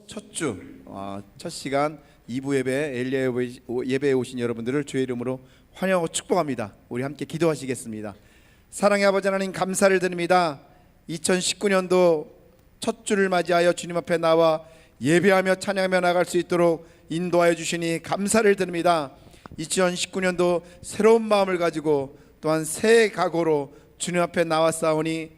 첫 주, 첫 시간 2부 예배, 엘리야 예배에 오신 여러분들을 주의 이름으로 환영하고 축복합니다. 우리 함께 기도하시겠습니다. 사랑의 아버지 하나님, 감사를 드립니다. 2019년도 첫 주를 맞이하여 주님 앞에 나와 예배하며 찬양하며 나갈 수 있도록 인도하여 주시니 감사를 드립니다. 2019년도 새로운 마음을 가지고 또한 새 각오로 주님 앞에 나왔사오니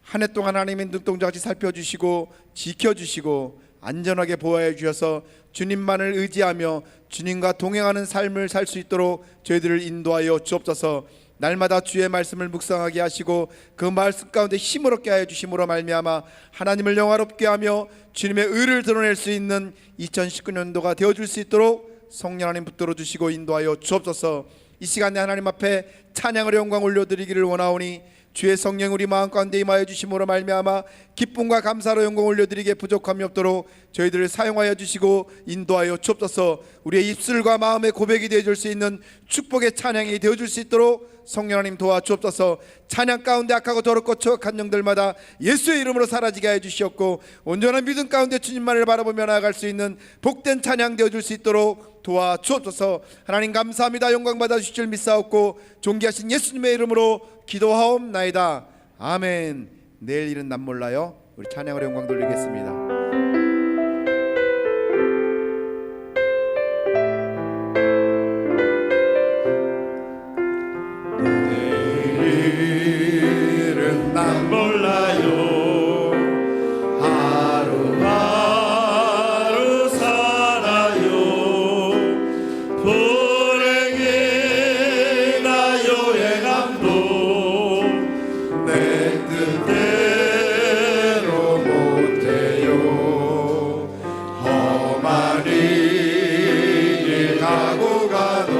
한 해 동안 하나님의 눈동자같이 살펴주시고 지켜주시고 안전하게 보호해 주셔서 주님만을 의지하며 주님과 동행하는 삶을 살 수 있도록 저희들을 인도하여 주옵소서. 날마다 주의 말씀을 묵상하게 하시고 그 말씀 가운데 힘을 얻게 하여 주심으로 말미암아 하나님을 영화롭게 하며 주님의 의를 드러낼 수 있는 2019년도가 되어줄 수 있도록 성령 하나님 붙들어 주시고 인도하여 주옵소서. 이 시간에 하나님 앞에 찬양을 영광 올려드리기를 원하오니 주의 성령 우리 마음 가운데 임하여 주심으로 말미암아 기쁨과 감사로 영광 올려드리기에 부족함이 없도록 저희들을 사용하여 주시고 인도하여 주옵소서. 우리의 입술과 마음의 고백이 되어줄 수 있는 축복의 찬양이 되어줄 수 있도록 성령 하나님 도와주옵소서. 찬양 가운데 악하고 더럽고 추악한 영들마다 예수의 이름으로 사라지게 하여 주시옵고 온전한 믿음 가운데 주님만을 바라보며 나아갈 수 있는 복된 찬양 되어줄 수 있도록 도와주옵소서. 하나님 감사합니다. 영광 받아 주실 줄 믿사옵고 존귀하신 예수님의 이름으로 기도하옵나이다. 아멘. 내일 일은 난 몰라요. 우리 찬양으로 영광 돌리겠습니다. 내일은 난 몰라요. 하루하루 살아요. 불행이나 요행함도 내 뜻대로 못해요. 험한 길 가고 가도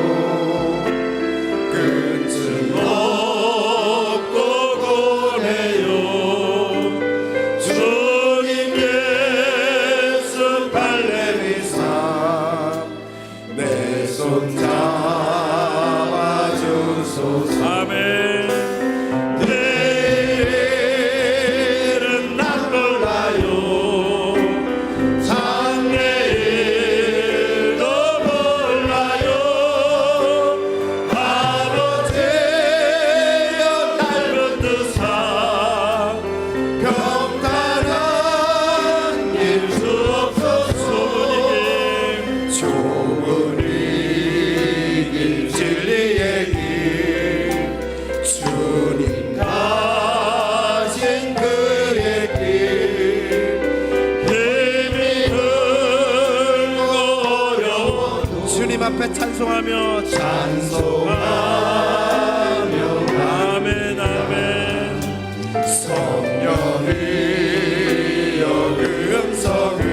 끝은 없고 고래요. 주님 예수 발레리사 내 손 잡아주소서. 아멘. 내일은 난 몰라요. 장래일도 몰라요. 아버지여 날 붙드사 평탄한 길 주옵소서. 좁은 길 진리의 길 주님 가신 그의 길 힘이 들고 어려워도 주님 앞에 찬송하며 아멘 아멘. 성령이여 그 음성을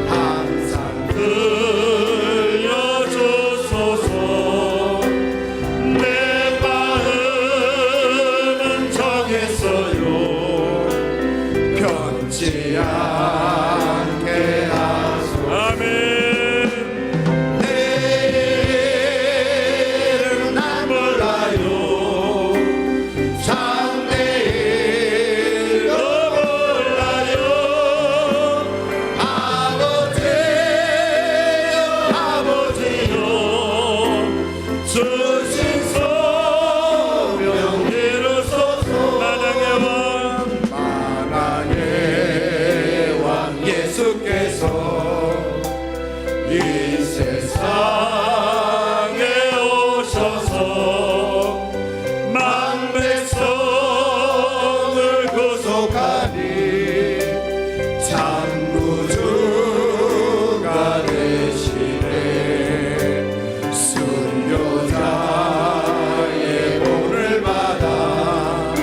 항상 들려주소서. 내 마음은 정했어요. 변치 않게 하소서. 아멘. 내일은 난 몰라요. 장래일도 몰라요. 아버지여 주신 소명 이루소서. 만왕의 왕 예수께서 이 세상에 오셔서 만백성을 구속하니 창구주가 되시네. 순교자의 본을 받아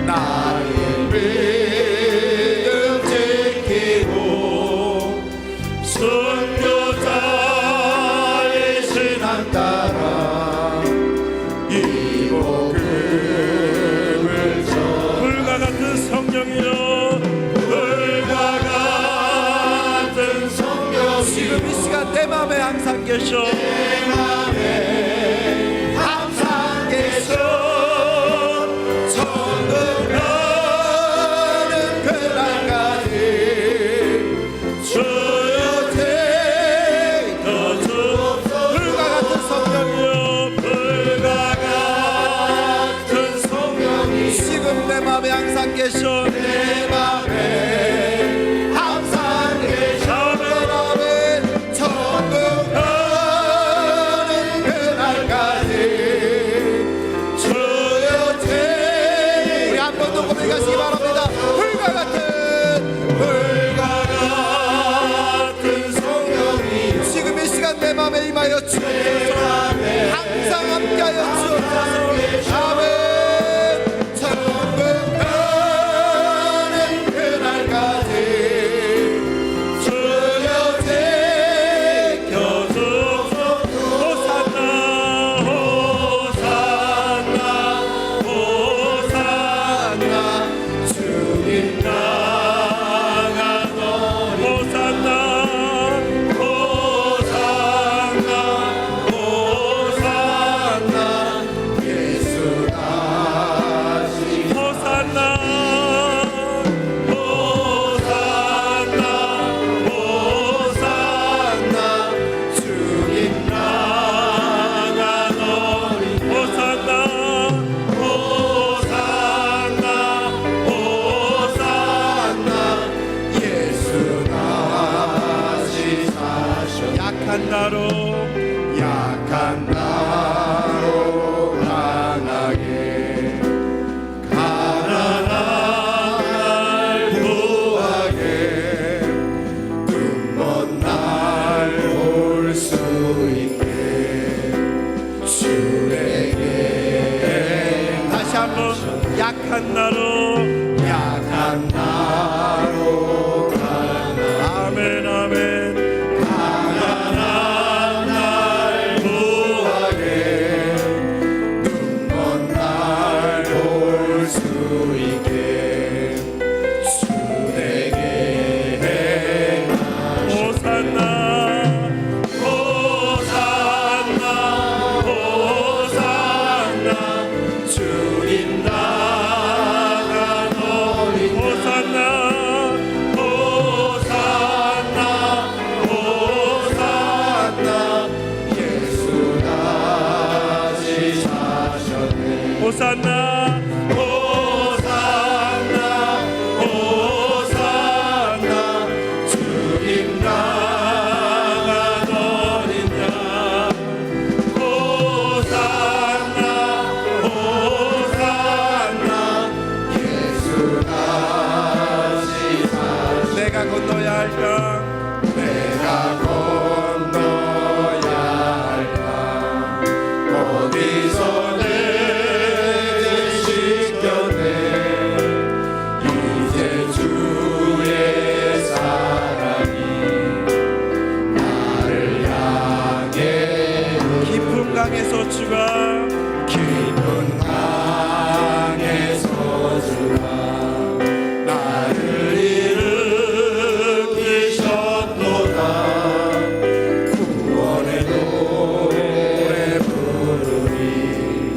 나의 믿음 지키고 순교자의 신앙 따라 이 복음을 전 불과 같은 성령이여 불과 같은 성령 지금 이 시간 내 마음에 항상 계셔. 내 맘에 항상 계셔. 천국 가는 그날까지 약한 나로 강하게 가난한 날 구하게 눈먼 날 올 수 있게 주에게 다시 한번 약한 나로 아멘 아멘 가난한 날 구하게 눈먼 날 올 수 있게 주에게 호산나 호산나 호산나 주님 나가노니 호산나 호산나 호산나 예수 다시 사셨네 호산나 호산나 호산나 주님 나가노니냐 호산나 호산나 예수 다시 사셨네 내가 건너야 할까 내가 건너야 할까 어디서 내게 지켰네 이제 주의 사랑이 나를 향해 깊은 강에서 주가 깊은 강에서 주가 나를 일으키셨도다 구원의 노래 부르리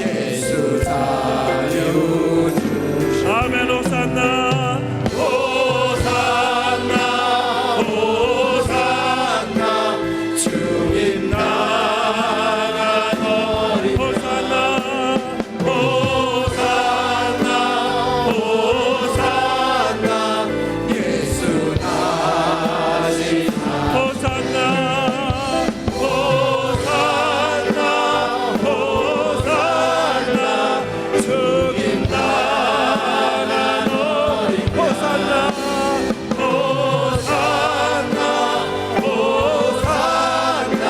예수 자유 주시 아멘 호산나 호산나 호산나 주님 나가노니 호산나 호산나 호산나 예수 다시 호산나 호산나 호산나 주님 나가노니 호산나 호산나 호산나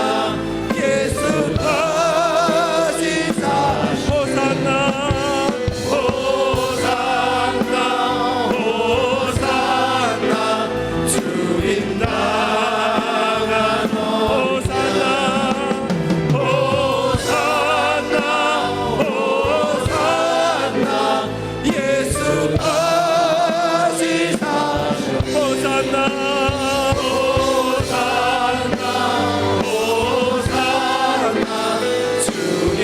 예수 다시 호산나 호산나 호산나 주님 나가노 호산나 호산나 호산나 예수 다시 호산나 호산나 호산나 주님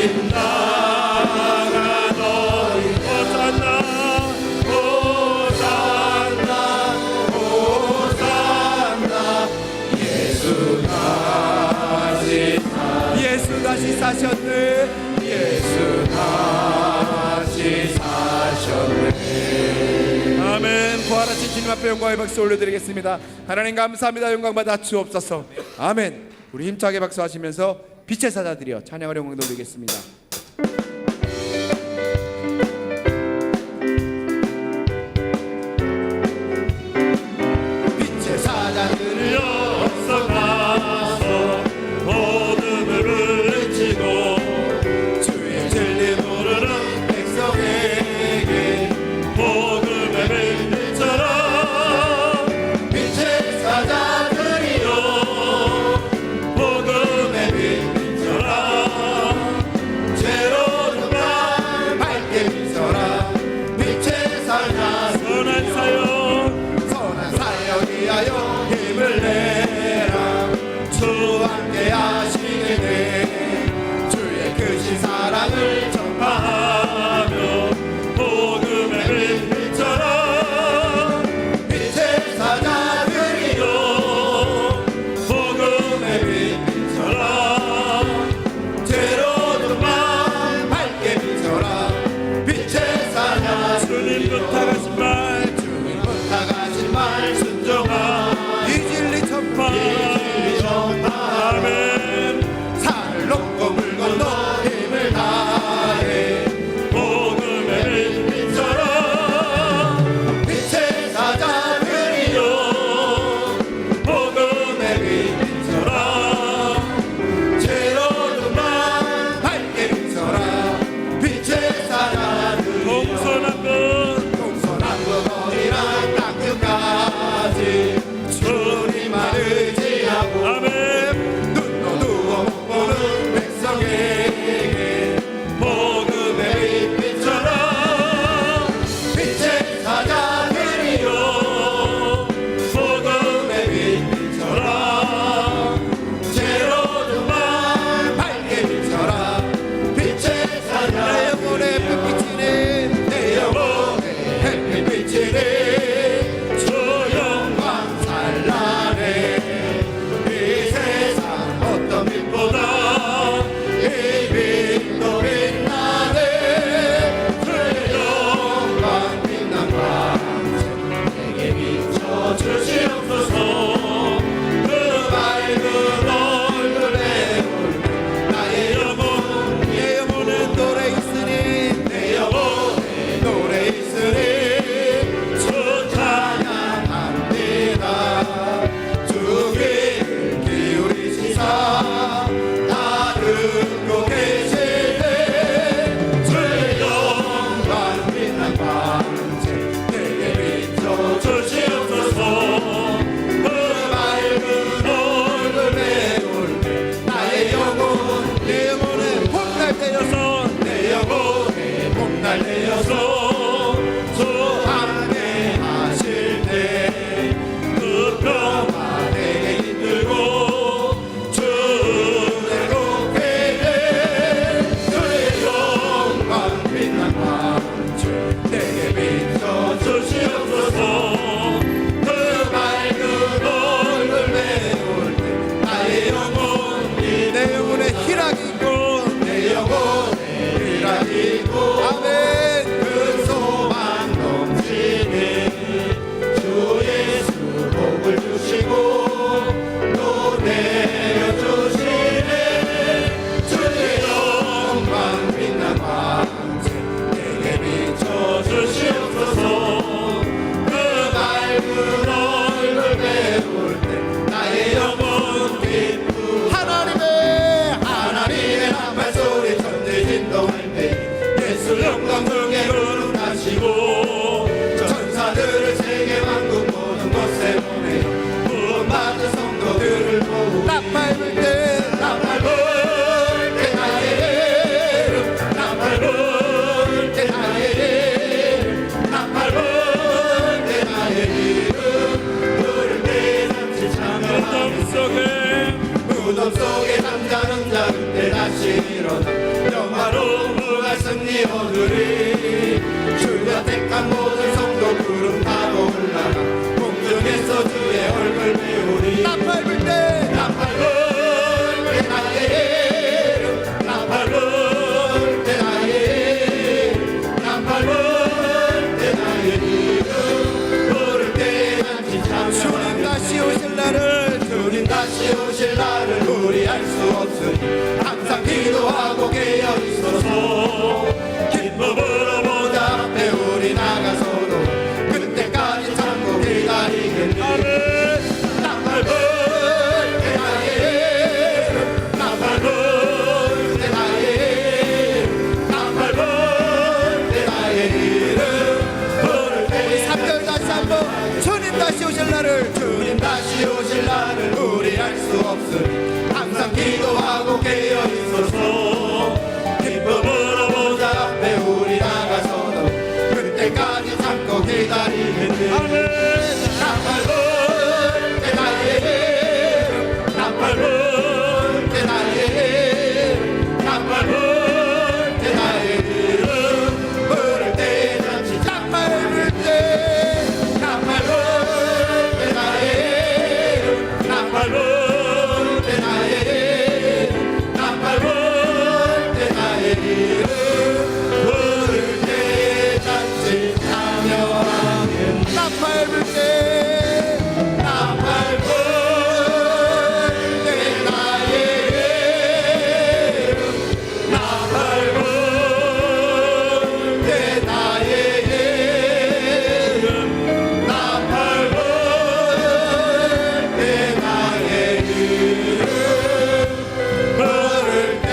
나가노니 호산나 호산나 호산나 예수 다시 사셨네 예수 다시 사셨네 아멘 부활하신 주님 앞에 영광의 박수 올려드리겠습니다 하나님 감사합니다 영광받아 주옵소서 아멘 우리 힘차게 박수하시면서 빛의 사자들이여 찬양을 영광 돌리겠습니다 빛의 사자들이여 앞서 가서 어둠을 물리치고 주의 진리 모르는 백성에게 복음의 빛처럼 빛의 사자들이여 복음의 빛처럼 죄로운 날 밝게 비춰라 빛의 사자 선한 사역 위하여 힘을 내라 주 함께 하시게 돼 주의 크신 사랑을 전파하며 복음의 빛처럼 빛의 사자들이여 복음의 빛처럼 죄로운 맘 밝게 비춰라 빛의 사자 주님 부탁하신 말 순종하 이 진리 전파 오실 날을 우리 알 수 없으니 항상 기도하고 깨어 있어서 기쁨으로 보좌 앞에 우리 나가서도 그때까지 참고 기다리겠네. 나 밟을 때 나의 나 밟을 때 나의 나 밟을 때 나의 이름 부를 때 3절 다시 한번 주님 다시 오실 날을 주님 다시 오실 날을 우리 알 수 없으니 항상 기도하고 깨어 있어서 기쁨으로 보좌 앞에 우리 나가서도 그때까지 참고 기다리겠네. 나 밟을 때 나의 나 밟을 때 나의 나 밟을 때 나의 이름 부를 때 잠시 딱 밟을 때나 밟을 때 나의 나 밟을 때 나의 나 밟을 때 나의 이름 부를 때 잔치 참여하겠네. 나 밟을 때 나 밟을 때 나의 이름 나 밟을 때 나의 이름 나 밟을 때 나의 이름 부를 때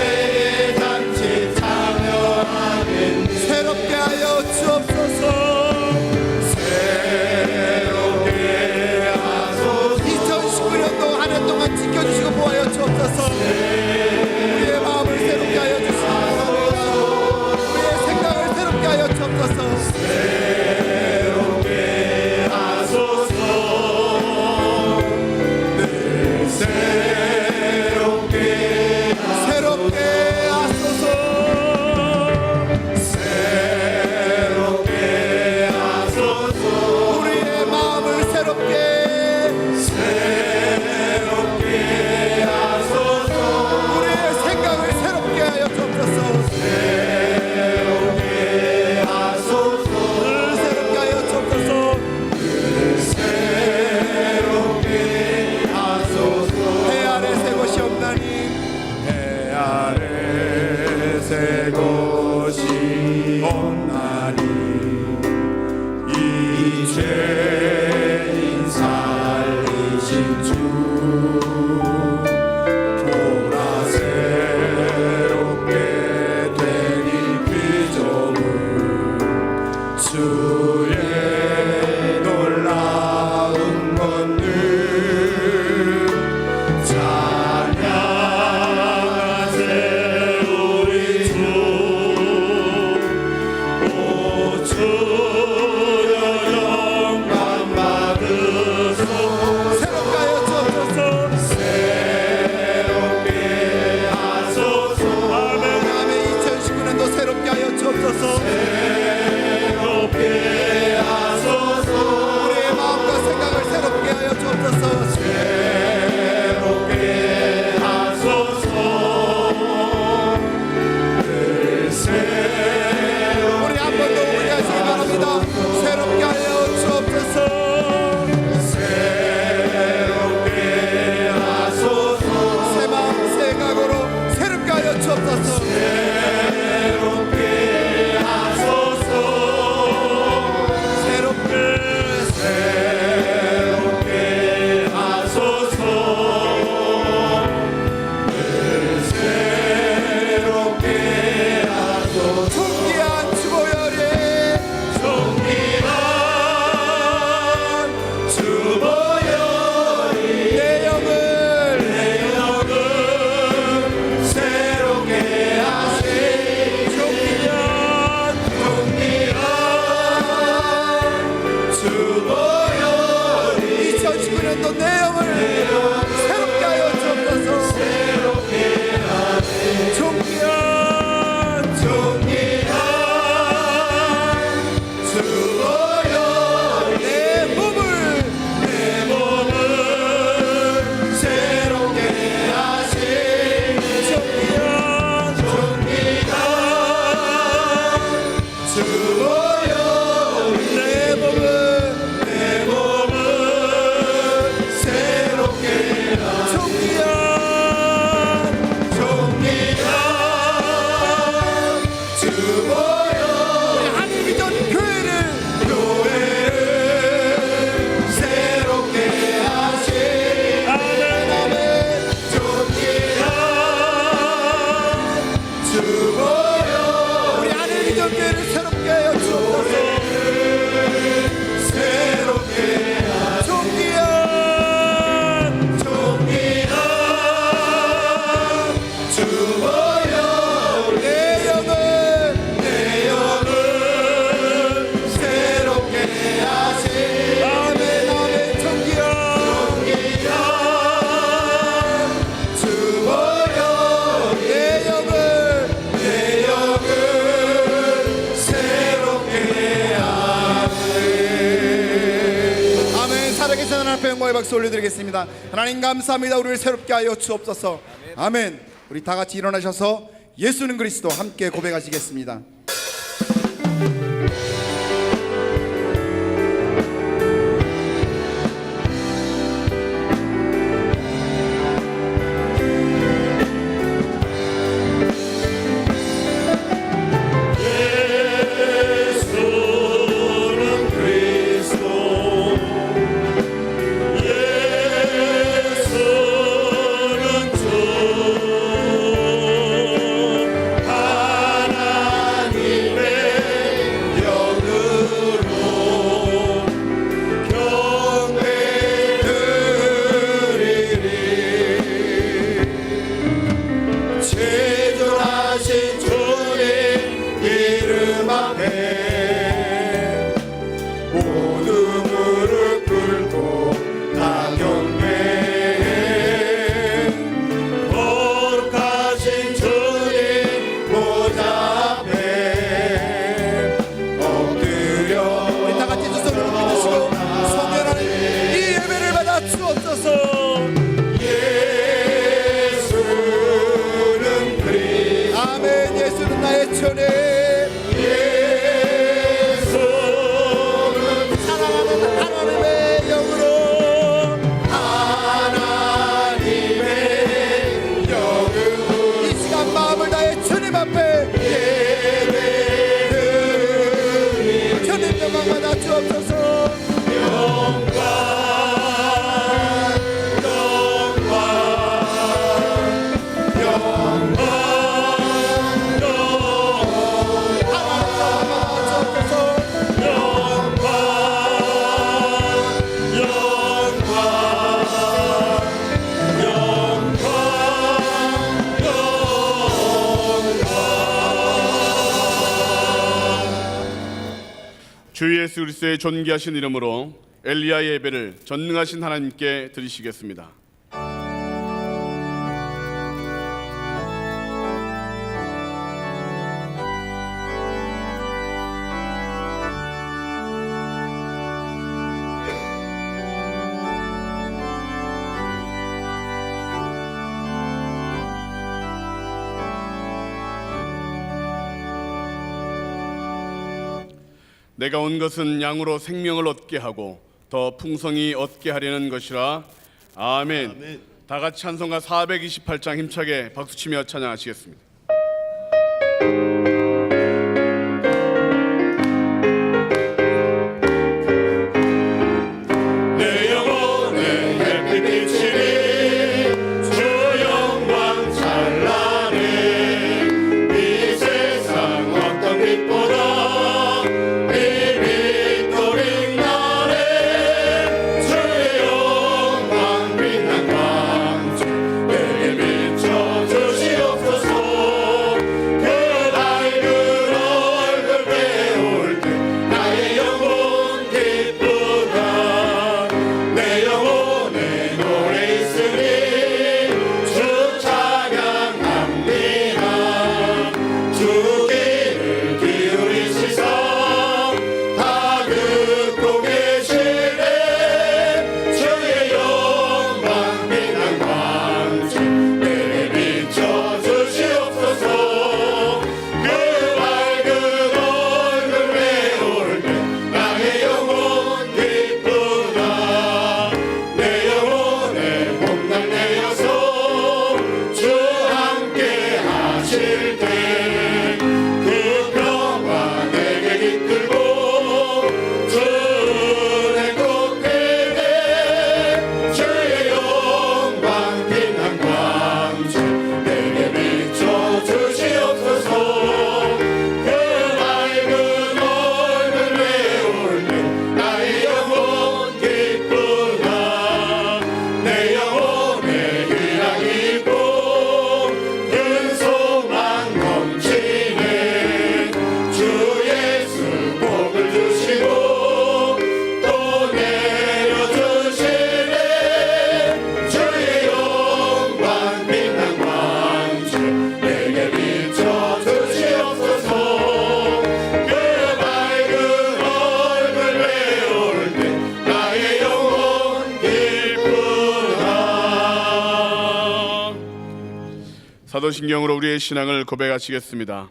잔치 참여하겠네. 새롭게 하여 주옵소서. 새롭게 하소서. 2019년도 한 해 동안 지켜주시고 보하여 주옵소서. 우리의 마음을 새롭게 하여 주시옵소서. 우리의 생각을 새롭게 하여 주옵소서. 새롭게 하소서. 늘 새롭게 새롭게 하소서. 새롭게 하소서. 우리의 마음을 새롭게 새롭게 하소서. 우리의 생각을 새롭게 하여 주옵소서. 새롭게 하소서. 늘 새롭게 하여 주옵소서. 새롭게 하소서. 해 아래 새 곳이 없나니 해 아래 새 곳이 없나니 이 죄인 살리신 주 보라 새롭게 된 이 비조물 주의 놀라운 권능 찬양하세 우리 주. 오 주여 영광 받으소서. 새롭게 하여 주옵소서. 새롭게 하소서. 아멘. 2019년도 새롭게 하여 주옵소서. 새롭게 하소서. 우리의 마음과 생각을 새롭게 하여 주옵소서. 새롭게 하소서. 늘 새롭게 우리 한 번 더 우리하시기 바랍니다. 새롭게 하여 주옵소서. 새롭게 하소서. 새 마음 새 각오로 새롭게 하여 주옵소서. 새롭게 하소서. 새롭게 새롭게 하소서. 늘 새롭게 하소서. 존귀한 주보혈에 존귀한 주보혈이 내 영을 내 영을 새롭게 하시. 존귀한 주보혈이 2019년도 내 영을 새롭게 하여 주옵소서. 존귀한 존귀한 주보혈이 내 몸을 내 몸을 새롭게 하시. 존귀한 존귀한 주보혈이 내 몸을 내 몸을 새롭게 살아계신 하나님 앞에 영광의 박수 올려드리겠습니다. 하나님 감사합니다. 우리를 새롭게 하여 주옵소서. 아멘. 우리 다 같이 일어나셔서 예수는 그리스도 함께 고백하시겠습니다. 제존하신 주님 이름 앞에 모두 무릎 꿇고 다 경배해. 거룩하신 주님 보좌 앞에 엎드려 우리 다 같이 두 손으로 믿으시고 성결하는 이 예배를 받아 주옵소서. 아멘. 예수는 나의 주님. 예수는 사랑하는 하나님의 영으로 하나님의 영으로 이 시간 마음을 다해 주님 앞에 예배드리 주님 영광 받아 주옵소서. 주 예수 그리스도의 존귀하신 이름으로 엘리야의 예배를 전능하신 하나님께 드리시겠습니다. 내가 온 것은 양으로 생명을 얻게 하고 더 풍성히 얻게 하려는 것이라. 아멘. 다 같이 찬송가 428장 힘차게 박수치며 찬양하시겠습니다. 내 영혼의 햇빛 비치니 주 영광 찬란해. 이 세상 어떤 빛보다 이 빛도 빛나네. 주의 영광 빛난 광주 내게 비춰주시옵소서. 그 사도신경으로 우리의 신앙을 고백하시겠습니다.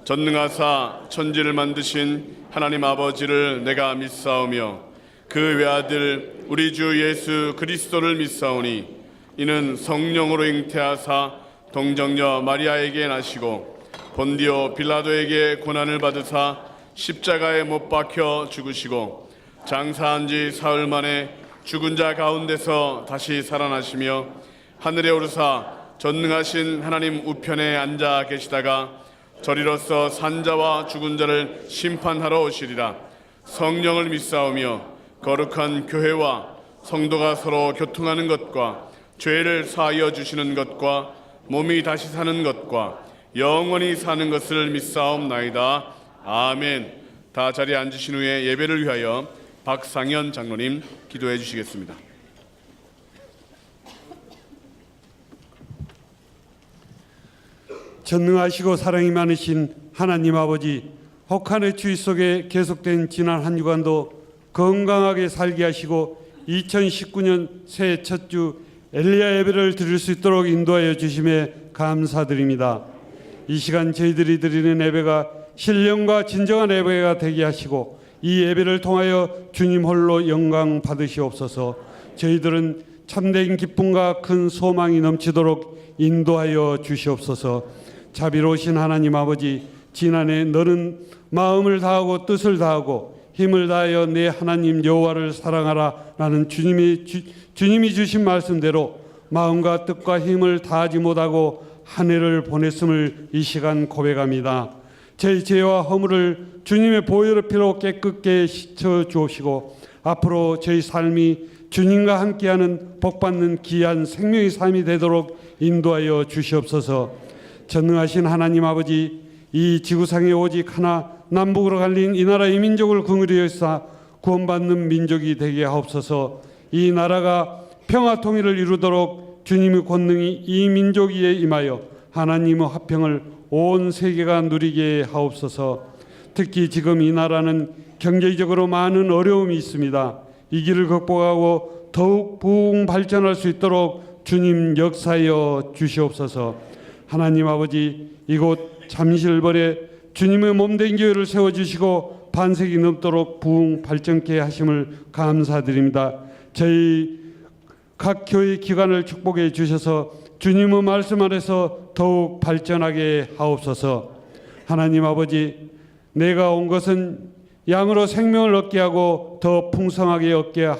전능하사 천지를 만드신 하나님 아버지를 내가 믿사오며 그 외아들 우리 주 예수 그리스도를 믿사오니 이는 성령으로 잉태하사 동정녀 마리아에게 나시고 본디오 빌라도에게 고난을 받으사 십자가에 못 박혀 죽으시고 장사한 지 사흘 만에 죽은 자 가운데서 다시 살아나시며 하늘에 오르사 전능하신 하나님 우편에 앉아 계시다가 저리로서 산자와 죽은 자를 심판하러 오시리라. 성령을 믿사오며 거룩한 교회와 성도가 서로 교통하는 것과 죄를 사하여 주시는 것과 몸이 다시 사는 것과 영원히 사는 것을 믿사옵나이다. 아멘. 다 자리에 앉으신 후에 예배를 위하여 박상현 장로님 기도해 주시겠습니다. 전능하시고 사랑이 많으신 하나님 아버지, 혹한의 추위 속에 계속된 지난 한 주간도 건강하게 살게 하시고 2019년 새해 첫 주 엘리야 예배를 드릴 수 있도록 인도하여 주심에 감사드립니다. 이 시간 저희들이 드리는 예배가 신령과 진정한 예배가 되게 하시고 이 예배를 통하여 주님 홀로 영광 받으시옵소서. 저희들은 참된 기쁨과 큰 소망이 넘치도록 인도하여 주시옵소서. 자비로우신 하나님 아버지, 지난해 너는 마음을 다하고 뜻을 다하고 힘을 다하여 내 하나님 여호와를 사랑하라 라는 주님이 주신 말씀대로 마음과 뜻과 힘을 다하지 못하고 한 해를 보냈음을 이 시간 고백합니다. 저희 죄와 허물을 주님의 보혈의 피로 깨끗게 씻어 주옵시고 앞으로 저희 삶이 주님과 함께하는 복받는 귀한 생명의 삶이 되도록 인도하여 주시옵소서. 전능하신 하나님 아버지, 이 지구상에 오직 하나 남북으로 갈린 이 나라 이 민족을 긍휼히 여사 구원받는 민족이 되게 하옵소서. 이 나라가 평화 통일을 이루도록 주님의 권능이 이 민족 위에 임하여 하나님의 화평을 온 세계가 누리게 하옵소서. 특히 지금 이 나라는 경제적으로 많은 어려움이 있습니다. 이 길을 극복하고 더욱 부흥 발전할 수 있도록 주님 역사하여 주시옵소서. 하나님 아버지, 이곳 잠실벌에 주님의 몸된 교회를 세워주시고 반세기 넘도록 부흥 발전케 하심을 감사드립니다. 저희 각 교회 기관을 축복해 주셔서 주님의 말씀 안에서 더욱 발전하게 하옵소서. 하나님 아버지, 내가 온 것은 양으로 생명을 얻게 하고 더 풍성하게 얻게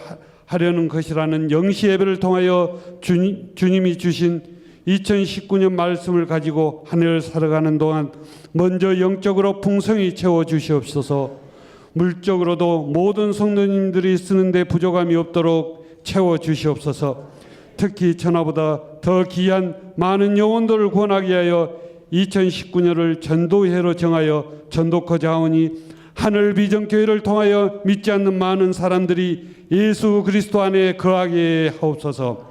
하려는 것이라는 영시 예배를 통하여 주님이 주신 2019년 말씀을 가지고 한 해를 살아가는 동안 먼저 영적으로 풍성히 채워 주시옵소서. 물적으로도 모든 성도님들이 쓰는데 부족함이 없도록 채워 주시옵소서. 특히 천하보다 더 귀한 많은 영혼들을 구원하게 하여 2019년을 전도해로 정하여 전도커 자원이 하늘 비전교회를 통하여 믿지 않는 많은 사람들이 예수 그리스도 안에 거하게 하옵소서.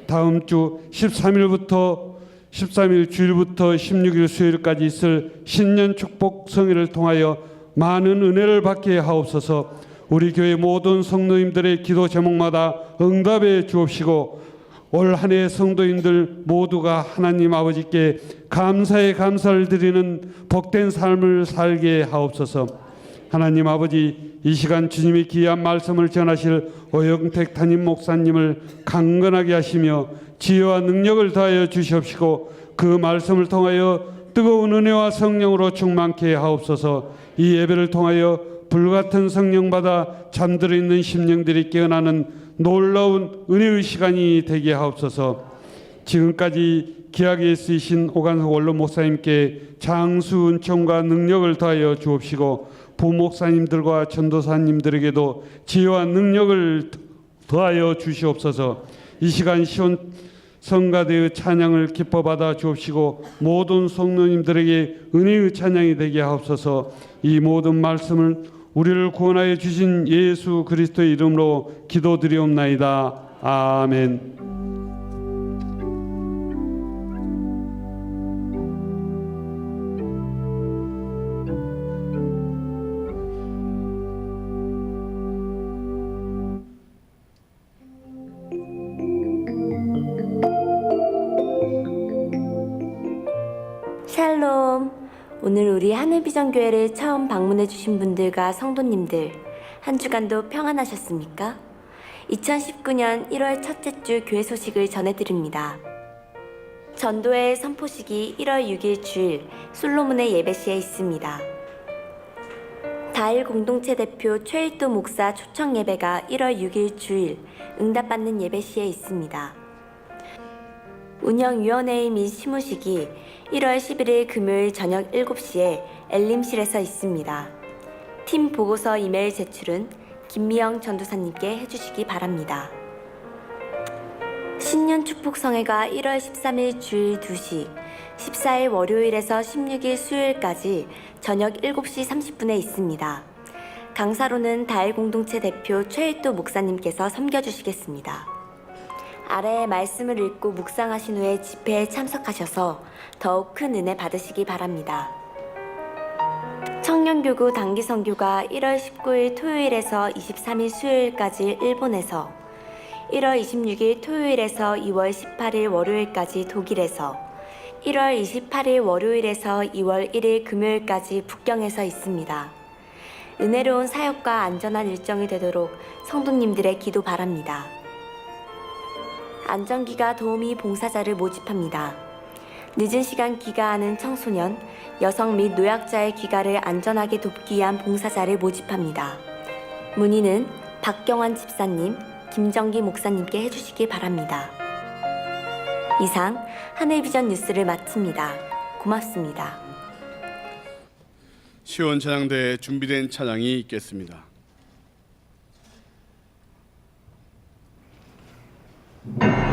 다음 주 13일 주일부터 16일 수요일까지 있을 신년 축복 성회를 통하여 많은 은혜를 받게 하옵소서. 우리 교회 모든 성도님들의 기도 제목마다 응답해 주옵시고 올 한 해 성도님들 모두가 하나님 아버지께 감사의 감사를 드리는 복된 삶을 살게 하옵소서. 하나님 아버지, 이 시간 주님의 귀한 말씀을 전하실 오영택 담임 목사님을 강건하게 하시며 지혜와 능력을 더하여 주시옵시고 그 말씀을 통하여 뜨거운 은혜와 성령으로 충만케 하옵소서. 이 예배를 통하여 불같은 성령 받아 잠들어 있는 심령들이 깨어나는 놀라운 은혜의 시간이 되게 하옵소서. 지금까지 귀하게 쓰이신 오간석 원로 목사님께 장수 은총과 능력을 더하여 주옵시고 부목사님들과 전도사님들에게도 지혜와 능력을 더하여 주시옵소서. 이 시간 시온 성가대의 찬양을 기뻐 받아 주옵시고 모든 성도님들에게 은혜의 찬양이 되게 하옵소서. 이 모든 말씀을 우리를 구원하여 주신 예수 그리스도의 이름으로 기도드리옵나이다. 아멘. 오늘 우리 하늘비전교회를 처음 방문해 주신 분들과 성도님들, 한 주간도 평안하셨습니까? 2019년 1월 첫째 주 교회 소식을 전해드립니다. 전도회 선포식이 1월 6일 주일 솔로몬의 예배시에 있습니다. 다일 공동체 대표 최일도 목사 초청 예배가 1월 6일 주일 응답받는 예배시에 있습니다. 운영위원회 및 시무식이 1월 11일 금요일 저녁 7시에 엘림실에서 있습니다. 팀 보고서 이메일 제출은 김미영 전도사님께 해주시기 바랍니다. 신년 축복성회가 1월 13일 주일 2시, 14일 월요일에서 16일 수요일까지 저녁 7시 30분에 있습니다. 강사로는 다일 공동체 대표 최일도 목사님께서 섬겨주시겠습니다. 아래의 말씀을 읽고 묵상하신 후에 집회에 참석하셔서 더욱 큰 은혜 받으시기 바랍니다. 청년교구 단기선교가 1월 19일 토요일에서 23일 수요일까지 일본에서, 1월 26일 토요일에서 2월 18일 월요일까지 독일에서, 1월 28일 월요일에서 2월 1일 금요일까지 북경에서 있습니다. 은혜로운 사역과 안전한 일정이 되도록 성도님들의 기도 바랍니다. 안전기가 도우미 봉사자를 모집합니다. 늦은 시간 귀가하는 청소년, 여성 및 노약자의 귀가를 안전하게 돕기 위한 봉사자를 모집합니다. 문의는 박경환 집사님, 김정기 목사님께 해주시기 바랍니다. 이상 하늘비전 뉴스를 마칩니다. 고맙습니다. 시온 찬양대에 준비된 찬양이 있겠습니다. 주님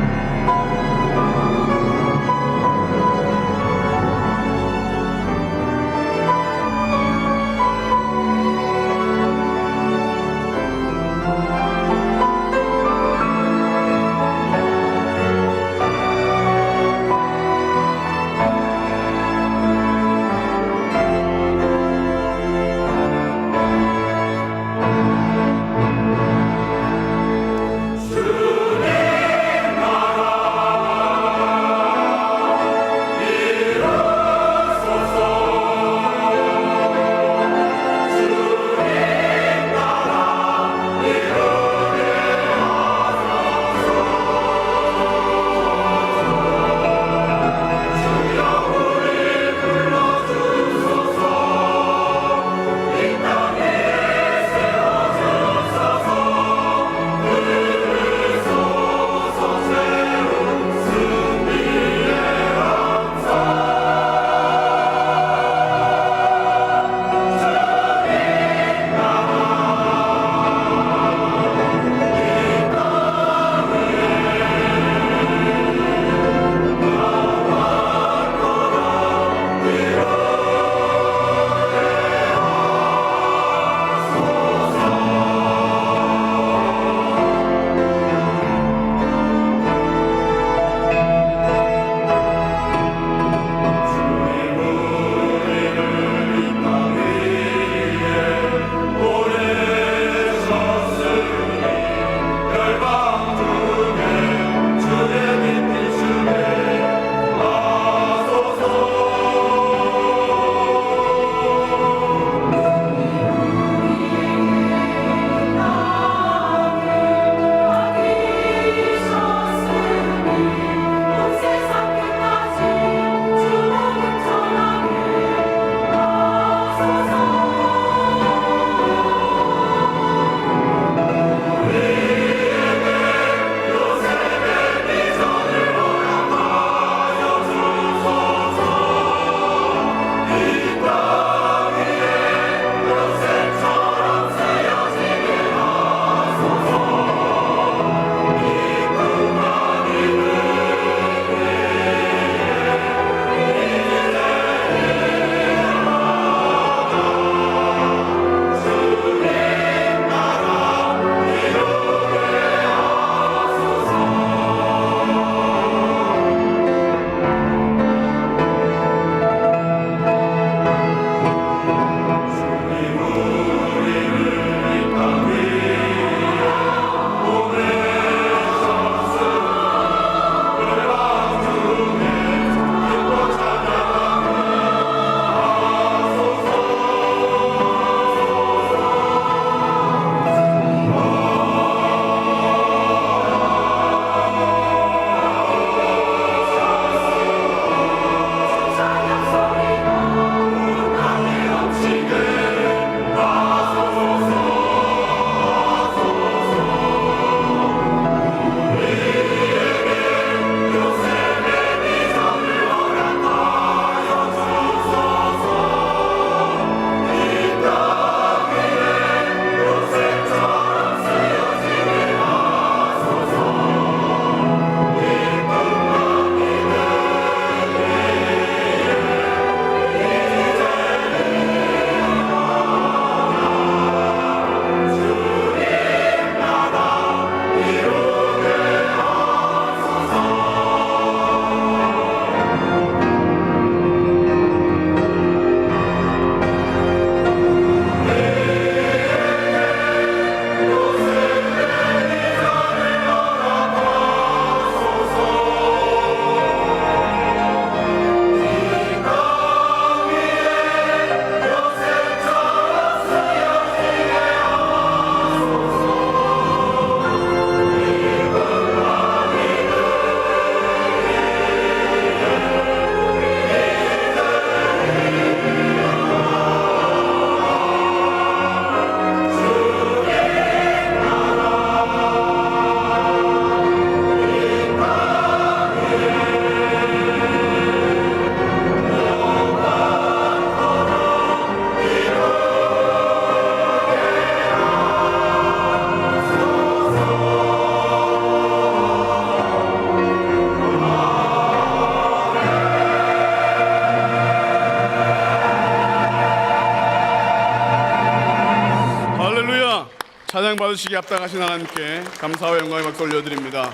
서시기 합당하신 하나님께 감사와 영광의 박수 올려드립니다.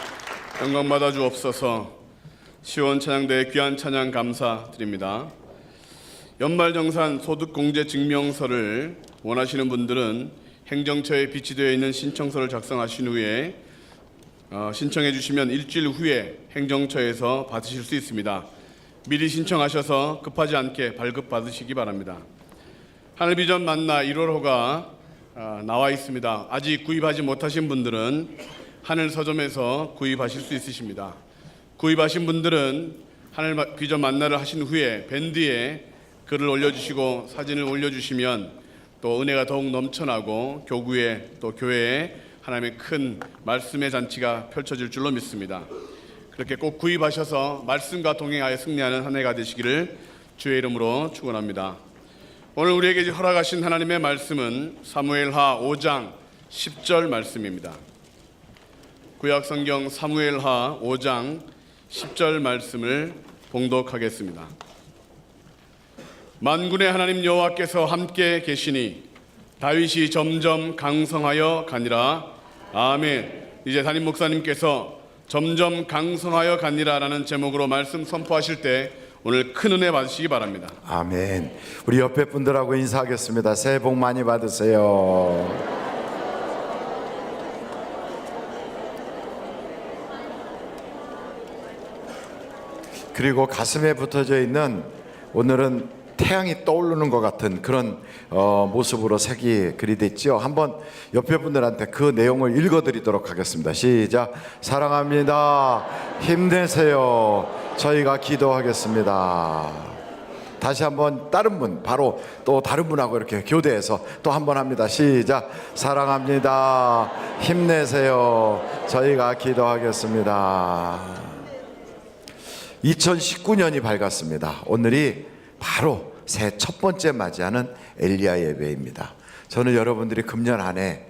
영광 받아 주옵소서. 시원 찬양대의 귀한 찬양 감사드립니다. 연말정산 소득공제증명서를 원하시는 분들은 행정처에 비치되어 있는 신청서를 작성하신 후에 신청해 주시면 일주일 후에 행정처에서 받으실 수 있습니다. 미리 신청하셔서 급하지 않게 발급받으시기 바랍니다. 하늘비전 만나 1월호가 나와 있습니다. 아직 구입하지 못하신 분들은 하늘 서점에서 구입하실 수 있으십니다. 구입하신 분들은 하늘비전 만나를 하신 후에 밴드에 글을 올려주시고 사진을 올려주시면 또 은혜가 더욱 넘쳐나고 교구에 또 교회에 하나님의 큰 말씀의 잔치가 펼쳐질 줄로 믿습니다. 그렇게 꼭 구입하셔서 말씀과 동행하여 승리하는 한 해가 되시기를 주의 이름으로 축원합니다. 오늘 우리에게 허락하신 하나님의 말씀은 사무엘하 5장 10절 말씀입니다. 구약성경 사무엘하 5장 10절 말씀을 봉독하겠습니다. 만군의 하나님 여호와께서 함께 계시니 다윗이 점점 강성하여 가니라. 아멘. 이제 담임 목사님께서 점점 강성하여 가니라라는 제목으로 말씀 선포하실 때 오늘 큰 은혜 받으시기 바랍니다. 아멘. 우리 옆에 분들하고 인사하겠습니다. 새해 복 많이 받으세요. 그리고 가슴에 붙어져 있는 오늘은 태양이 떠오르는 것 같은 그런 모습으로 색이 그리 됐죠. 한번 옆에 분들한테 그 내용을 읽어드리도록 하겠습니다. 시작. 사랑합니다. 힘내세요. 저희가 기도하겠습니다. 다시 한번 다른 분, 바로 또 다른 분하고 이렇게 교대해서 또 한번 합니다. 시작. 사랑합니다. 힘내세요. 저희가 기도하겠습니다. 2019년이 밝았습니다. 오늘이 바로 새해 첫 번째 맞이하는 엘리야 예배입니다. 저는 여러분들이 금년 한 해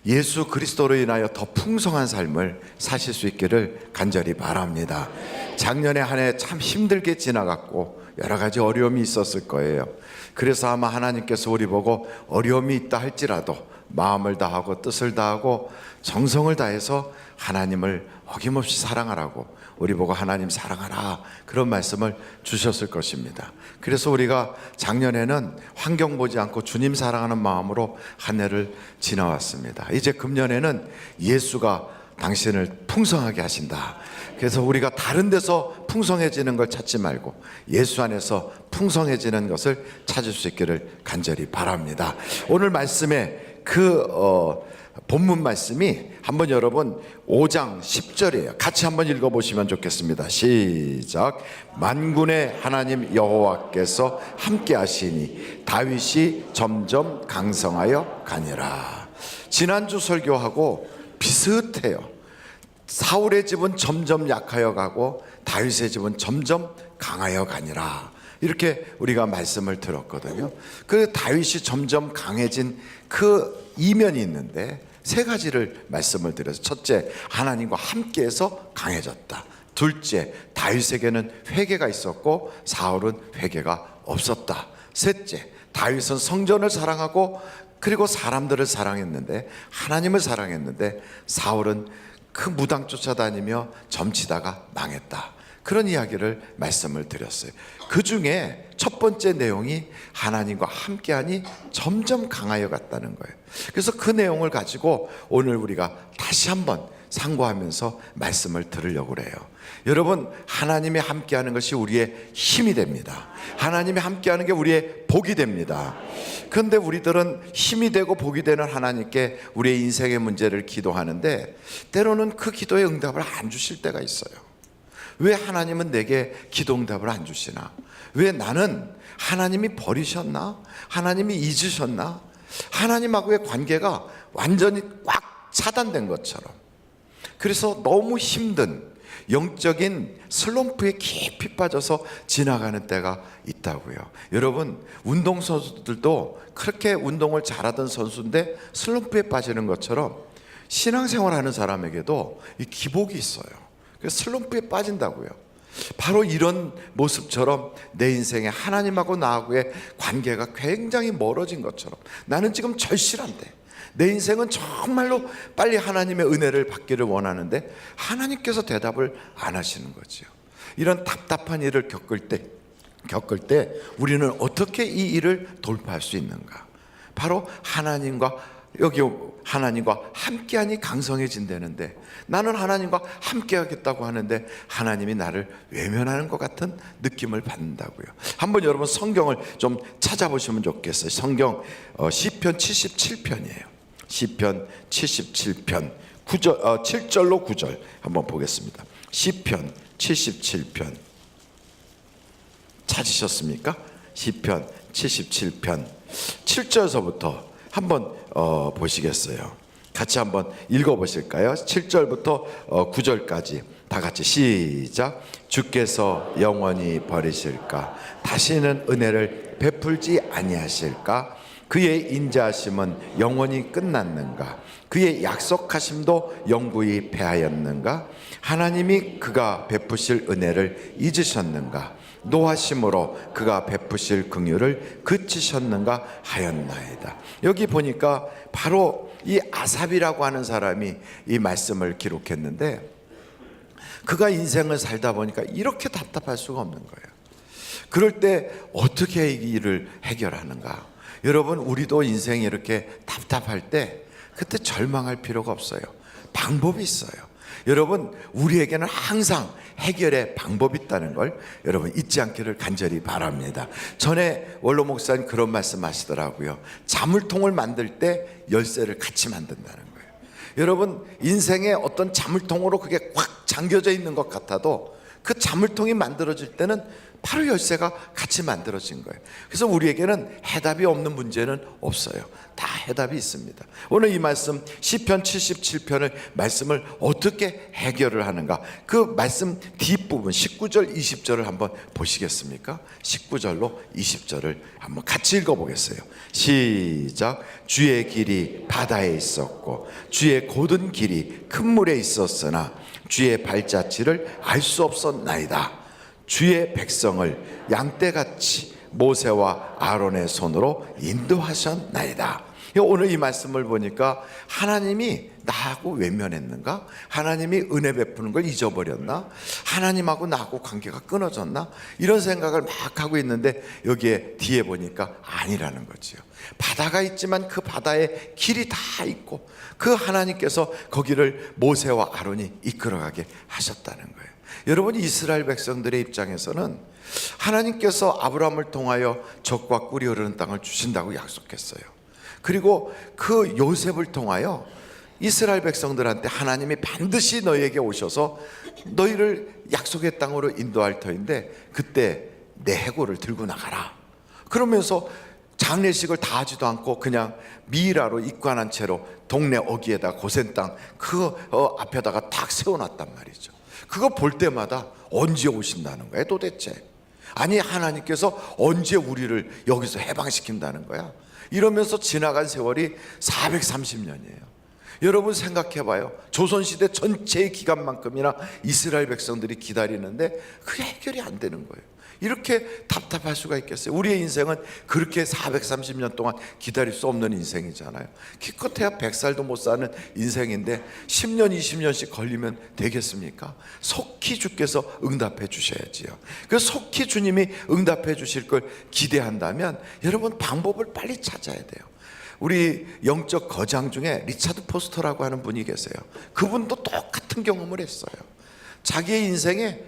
예수 그리스도로 인하여 더 풍성한 삶을 사실 수 있기를 간절히 바랍니다. 작년에 한 해 참 힘들게 지나갔고 여러 가지 어려움이 있었을 거예요. 그래서 아마 하나님께서 우리 보고 어려움이 있다 할지라도 마음을 다하고 뜻을 다하고 정성을 다해서 하나님을 어김없이 사랑하라고 우리 보고 하나님 사랑하라 그런 말씀을 주셨을 것입니다. 그래서 우리가 작년에는 환경 보지 않고 주님 사랑하는 마음으로 한 해를 지나왔습니다. 이제 금년에는 예수가 당신을 풍성하게 하신다. 그래서 우리가 다른 데서 풍성해지는 걸 찾지 말고 예수 안에서 풍성해지는 것을 찾을 수 있기를 간절히 바랍니다. 오늘 말씀에 본문 말씀이 한번 여러분 5장 10절이에요. 같이 한번 읽어보시면 좋겠습니다. 시작. 만군의 하나님 여호와께서 함께 하시니 다윗이 점점 강성하여 가니라. 지난주 설교하고 비슷해요. 사울의 집은 점점 약하여 가고 다윗의 집은 점점 강하여 가니라. 이렇게 우리가 말씀을 들었거든요. 그 다윗이 점점 강해진 그 이면이 있는데 세 가지를 말씀을 드려서, 첫째, 하나님과 함께해서 강해졌다. 둘째, 다윗에게는 회개가 있었고 사울은 회개가 없었다. 셋째, 다윗은 성전을 사랑하고 그리고 사람들을 사랑했는데, 하나님을 사랑했는데 사울은 그 무당 쫓아다니며 점치다가 망했다. 그런 이야기를 말씀을 드렸어요. 그 중에 첫 번째 내용이 하나님과 함께하니 점점 강하여 갔다는 거예요. 그래서 그 내용을 가지고 오늘 우리가 다시 한번 상고하면서 말씀을 들으려고 그래요. 여러분, 하나님이 함께하는 것이 우리의 힘이 됩니다. 하나님이 함께하는 게 우리의 복이 됩니다. 그런데 우리들은 힘이 되고 복이 되는 하나님께 우리의 인생의 문제를 기도하는데 때로는 그 기도의 응답을 안 주실 때가 있어요. 왜 하나님은 내게 기도 응답을 안 주시나? 왜 나는 하나님이 버리셨나? 하나님이 잊으셨나? 하나님하고의 관계가 완전히 꽉 차단된 것처럼, 그래서 너무 힘든 영적인 슬럼프에 깊이 빠져서 지나가는 때가 있다고요. 여러분, 운동선수들도 그렇게 운동을 잘하던 선수인데 슬럼프에 빠지는 것처럼 신앙생활하는 사람에게도 이 기복이 있어요. 그래서 슬럼프에 빠진다고요. 바로 이런 모습처럼 내 인생에 하나님하고 나하고의 관계가 굉장히 멀어진 것처럼, 나는 지금 절실한데, 내 인생은 정말로 빨리 하나님의 은혜를 받기를 원하는데 하나님께서 대답을 안 하시는 거지요. 이런 답답한 일을 겪을 때 우리는 어떻게 이 일을 돌파할 수 있는가? 바로 하나님과 함께하니 강성해진다는데, 나는 하나님과 함께하겠다고 하는데 하나님이 나를 외면하는 것 같은 느낌을 받는다고요. 한번 여러분 성경을 좀 찾아보시면 좋겠어요. 성경 시편 77편이에요. 시편 77편 7절로 9절 한번 보겠습니다. 시편 77편 찾으셨습니까? 시편 77편 7절서부터 한번 보시겠어요? 같이 한번 읽어보실까요? 7절부터 9절까지 다 같이 시작. 주께서 영원히 버리실까? 다시는 은혜를 베풀지 아니하실까? 그의 인자하심은 영원히 끝났는가? 그의 약속하심도 영구히 패하였는가? 하나님이 그가 베푸실 은혜를 잊으셨는가? 노하심으로 그가 베푸실 긍휼을 그치셨는가 하였나이다. 여기 보니까 바로 이 아삽이라고 하는 사람이 이 말씀을 기록했는데, 그가 인생을 살다 보니까 이렇게 답답할 수가 없는 거예요. 그럴 때 어떻게 이 일을 해결하는가? 여러분, 우리도 인생이 이렇게 답답할 때 그때 절망할 필요가 없어요. 방법이 있어요. 여러분, 우리에게는 항상 해결의 방법이 있다는 걸 여러분 잊지 않기를 간절히 바랍니다. 전에 원로 목사님 그런 말씀 하시더라고요. 자물통을 만들 때 열쇠를 같이 만든다는 거예요. 여러분, 인생에 어떤 자물통으로 그게 꽉 잠겨져 있는 것 같아도 그 자물통이 만들어질 때는 바로 열쇠가 같이 만들어진 거예요. 그래서 우리에게는 해답이 없는 문제는 없어요. 다 해답이 있습니다. 오늘 이 말씀 시편 77편을 말씀을 어떻게 해결을 하는가? 그 말씀 뒷부분 19절 20절을 한번 보시겠습니까? 19절로 20절을 한번 같이 읽어보겠어요. 시작. 주의 길이 바다에 있었고 주의 곧은 길이 큰 물에 있었으나 주의 발자취를 알 수 없었나이다. 주의 백성을 양떼같이 모세와 아론의 손으로 인도하셨나이다. 오늘 이 말씀을 보니까 하나님이 나하고 외면했는가? 하나님이 은혜 베푸는 걸 잊어버렸나? 하나님하고 나하고 관계가 끊어졌나? 이런 생각을 막 하고 있는데 여기에 뒤에 보니까 아니라는 거지요. 바다가 있지만 그 바다에 길이 다 있고 그 하나님께서 거기를 모세와 아론이 이끌어가게 하셨다는 거예요. 여러분, 이스라엘 백성들의 입장에서는 하나님께서 아브라함을 통하여 젖과 꿀이 흐르는 땅을 주신다고 약속했어요. 그리고 그 요셉을 통하여 이스라엘 백성들한테 하나님이 반드시 너희에게 오셔서 너희를 약속의 땅으로 인도할 터인데 그때 내 해골을 들고 나가라. 그러면서 장례식을 다 하지도 않고 그냥 미이라로 입관한 채로 동네 어귀에다 고센 땅 그 앞에다가 딱 세워놨단 말이죠. 그거 볼 때마다 언제 오신다는 거야 도대체? 아니, 하나님께서 언제 우리를 여기서 해방시킨다는 거야? 이러면서 지나간 세월이 430년이에요. 여러분 생각해봐요. 조선시대 전체의 기간만큼이나 이스라엘 백성들이 기다리는데 그게 해결이 안 되는 거예요. 이렇게 답답할 수가 있겠어요? 우리의 인생은 그렇게 430년 동안 기다릴 수 없는 인생이잖아요. 기껏해야 100살도 못 사는 인생인데 10년 20년씩 걸리면 되겠습니까? 속히 주께서 응답해 주셔야지요. 그래서 속히 주님이 응답해 주실 걸 기대한다면 여러분 방법을 빨리 찾아야 돼요. 우리 영적 거장 중에 리차드 포스터라고 하는 분이 계세요. 그분도 똑같은 경험을 했어요. 자기의 인생에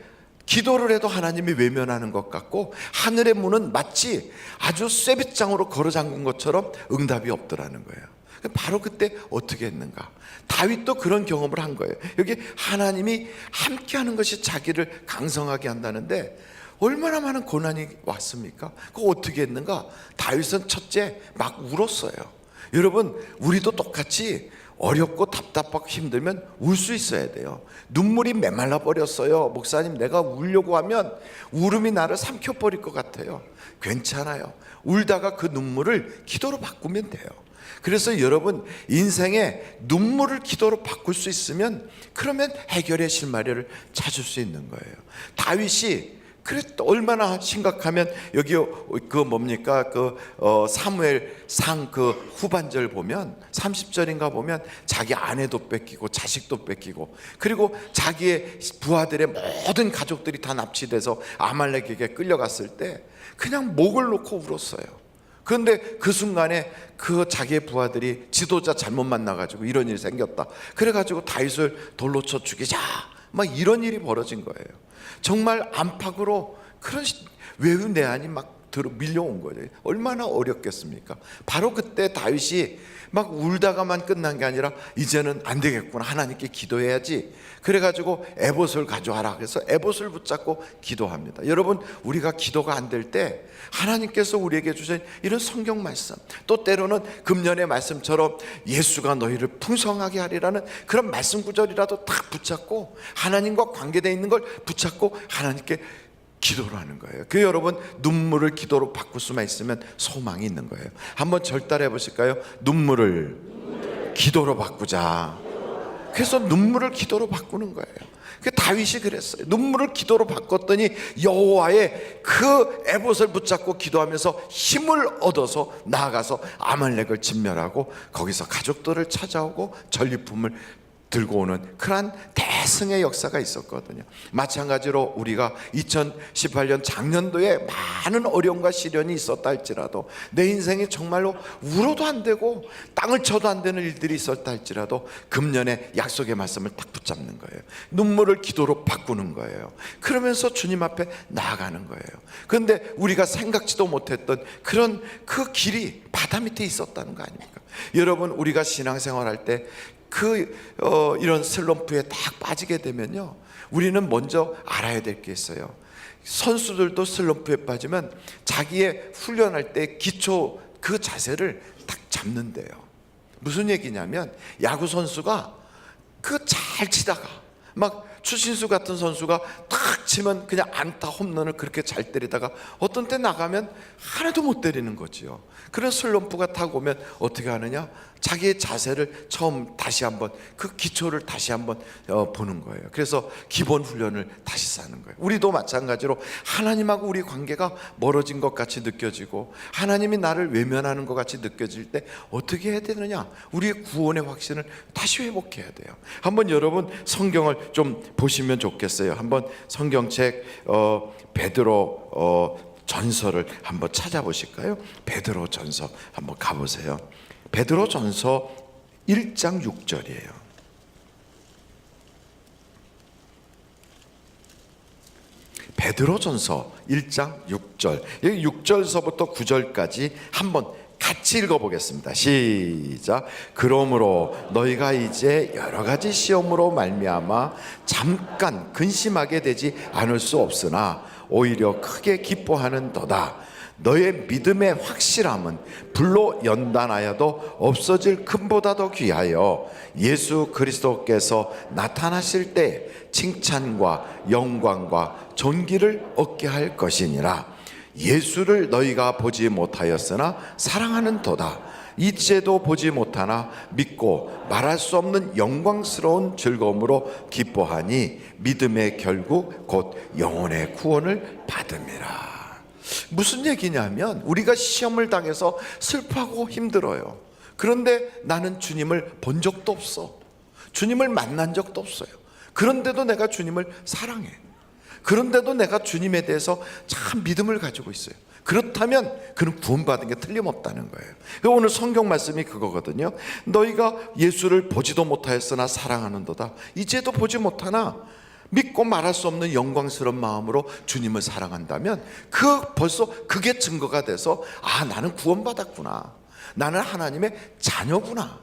기도를 해도 하나님이 외면하는 것 같고 하늘의 문은 마치 아주 쇠빗장으로 걸어 잠근 것처럼 응답이 없더라는 거예요. 바로 그때 어떻게 했는가? 다윗도 그런 경험을 한 거예요. 여기 하나님이 함께하는 것이 자기를 강성하게 한다는데 얼마나 많은 고난이 왔습니까? 그거 어떻게 했는가? 다윗은 첫째 막 울었어요. 여러분, 우리도 똑같이 어렵고 답답하고 힘들면 울 수 있어야 돼요. 눈물이 메말라 버렸어요. 목사님, 내가 울려고 하면 울음이 나를 삼켜버릴 것 같아요. 괜찮아요. 울다가 그 눈물을 기도로 바꾸면 돼요. 그래서 여러분, 인생에 눈물을 기도로 바꿀 수 있으면 그러면 해결의 실마리를 찾을 수 있는 거예요. 다윗이 그래 또 얼마나 심각하면 여기 그 뭡니까 사무엘 상 그 후반절 보면 30절인가 보면 자기 아내도 뺏기고 자식도 뺏기고 그리고 자기의 부하들의 모든 가족들이 다 납치돼서 아말렉에게 끌려갔을 때 그냥 목을 놓고 울었어요. 그런데 그 순간에 그 자기의 부하들이 지도자 잘못 만나가지고 이런 일이 생겼다. 그래가지고 다윗을 돌로 쳐 죽이자. 막 이런 일이 벌어진 거예요. 정말 안팎으로 그런 외유 내한이 막 밀려온 거예요. 얼마나 어렵겠습니까? 바로 그때 다윗이 막 울다가만 끝난 게 아니라 이제는 안 되겠구나, 하나님께 기도해야지. 그래가지고 에봇을 가져와라. 그래서 에봇을 붙잡고 기도합니다. 여러분, 우리가 기도가 안 될 때 하나님께서 우리에게 주신 이런 성경 말씀, 또 때로는 금년의 말씀처럼 예수가 너희를 풍성하게 하리라는 그런 말씀 구절이라도 딱 붙잡고 하나님과 관계되어 있는 걸 붙잡고 하나님께 기도를 하는 거예요. 그 여러분, 눈물을 기도로 바꿀 수만 있으면 소망이 있는 거예요. 한번 절따라 해보실까요? 눈물을 기도로 바꾸자. 그래서 눈물을 기도로 바꾸는 거예요. 그 다윗이 그랬어요. 눈물을 기도로 바꿨더니 여호와의 그 에봇을 붙잡고 기도하면서 힘을 얻어서 나아가서 아말렉을 진멸하고 거기서 가족들을 찾아오고 전리품을 들고 오는 그러한 대승의 역사가 있었거든요. 마찬가지로 우리가 2018년 작년도에 많은 어려움과 시련이 있었다 할지라도 내 인생에 정말로 울어도 안 되고 땅을 쳐도 안 되는 일들이 있었다 할지라도 금년에 약속의 말씀을 딱 붙잡는 거예요. 눈물을 기도로 바꾸는 거예요. 그러면서 주님 앞에 나아가는 거예요. 그런데 우리가 생각지도 못했던 그런 그 길이 바다 밑에 있었다는 거 아닙니까? 여러분, 우리가 신앙생활할 때 이런 슬럼프에 딱 빠지게 되면요, 우리는 먼저 알아야 될 게 있어요. 선수들도 슬럼프에 빠지면 자기의 훈련할 때 기초 그 자세를 딱 잡는데요. 무슨 얘기냐면 야구 선수가 잘 치다가 막 추신수 같은 선수가 탁 치면 그냥 안타 홈런을 그렇게 잘 때리다가 어떤 때 나가면 하나도 못 때리는 거지요. 그런 슬럼프가 타고 오면 어떻게 하느냐? 자기의 자세를 처음 다시 한번 그 기초를 다시 한번 보는 거예요. 그래서 기본 훈련을 다시 사는 거예요. 우리도 마찬가지로 하나님하고 우리 관계가 멀어진 것 같이 느껴지고 하나님이 나를 외면하는 것 같이 느껴질 때 어떻게 해야 되느냐? 우리의 구원의 확신을 다시 회복해야 돼요. 한번 여러분 성경을 좀 보시면 좋겠어요. 한번 성경책 베드로 전서를 한번 찾아보실까요? 베드로 전서 한번 가보세요. 베드로 전서 1장 6절이에요. 베드로 전서 1장 6절. 여기 6절서부터 9절까지 한번 같이 읽어보겠습니다. 시작. 그러므로 너희가 이제 여러 가지 시험으로 말미암아 잠깐 근심하게 되지 않을 수 없으나 오히려 크게 기뻐하는도다. 너의 믿음의 확실함은 불로 연단하여도 없어질 금보다 더 귀하여 예수 그리스도께서 나타나실 때 칭찬과 영광과 존귀를 얻게 할 것이니라. 예수를 너희가 보지 못하였으나 사랑하는도다. 이제도 보지 못하나 믿고 말할 수 없는 영광스러운 즐거움으로 기뻐하니 믿음의 결국 곧 영혼의 구원을 받음이라. 무슨 얘기냐면 우리가 시험을 당해서 슬퍼하고 힘들어요. 그런데 나는 주님을 본 적도 없어. 주님을 만난 적도 없어요. 그런데도 내가 주님을 사랑해. 그런데도 내가 주님에 대해서 참 믿음을 가지고 있어요. 그렇다면 그는 구원받은 게 틀림없다는 거예요. 오늘 성경 말씀이 그거거든요. 너희가 예수를 보지도 못하였으나 사랑하는도다. 이제도 보지 못하나 믿고 말할 수 없는 영광스러운 마음으로 주님을 사랑한다면 벌써 그게 증거가 돼서 나는 구원받았구나. 나는 하나님의 자녀구나.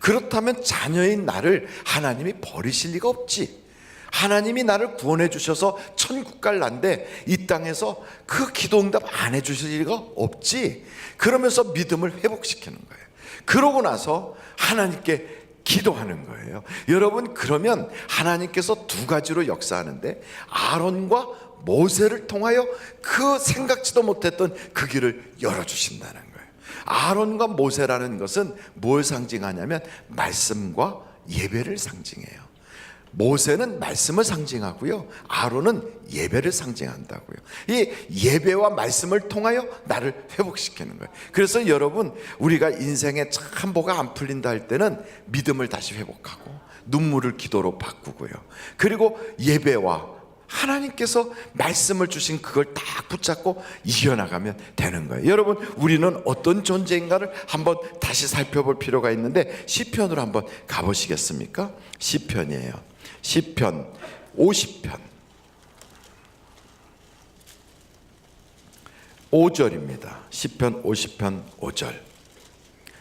그렇다면 자녀인 나를 하나님이 버리실 리가 없지. 하나님이 나를 구원해 주셔서 천국 갈 난데 이 땅에서 그 기도응답 안 해주실 리가 없지. 그러면서 믿음을 회복시키는 거예요. 그러고 나서 하나님께 기도하는 거예요. 여러분, 그러면 하나님께서 두 가지로 역사하는데 아론과 모세를 통하여 그 생각지도 못했던 그 길을 열어주신다는 거예요. 아론과 모세라는 것은 뭘 상징하냐면 말씀과 예배를 상징해요. 모세는 말씀을 상징하고요, 아론은 예배를 상징한다고요. 이 예배와 말씀을 통하여 나를 회복시키는 거예요. 그래서 여러분, 우리가 인생에 참 뭐가 안 풀린다 할 때는 믿음을 다시 회복하고 눈물을 기도로 바꾸고요, 그리고 예배와 하나님께서 말씀을 주신 그걸 딱 붙잡고 이겨나가면 되는 거예요. 여러분, 우리는 어떤 존재인가를 한번 다시 살펴볼 필요가 있는데, 시편으로 한번 가보시겠습니까? 시편이에요. 시편 50편 5절입니다. 시편 50편 5절.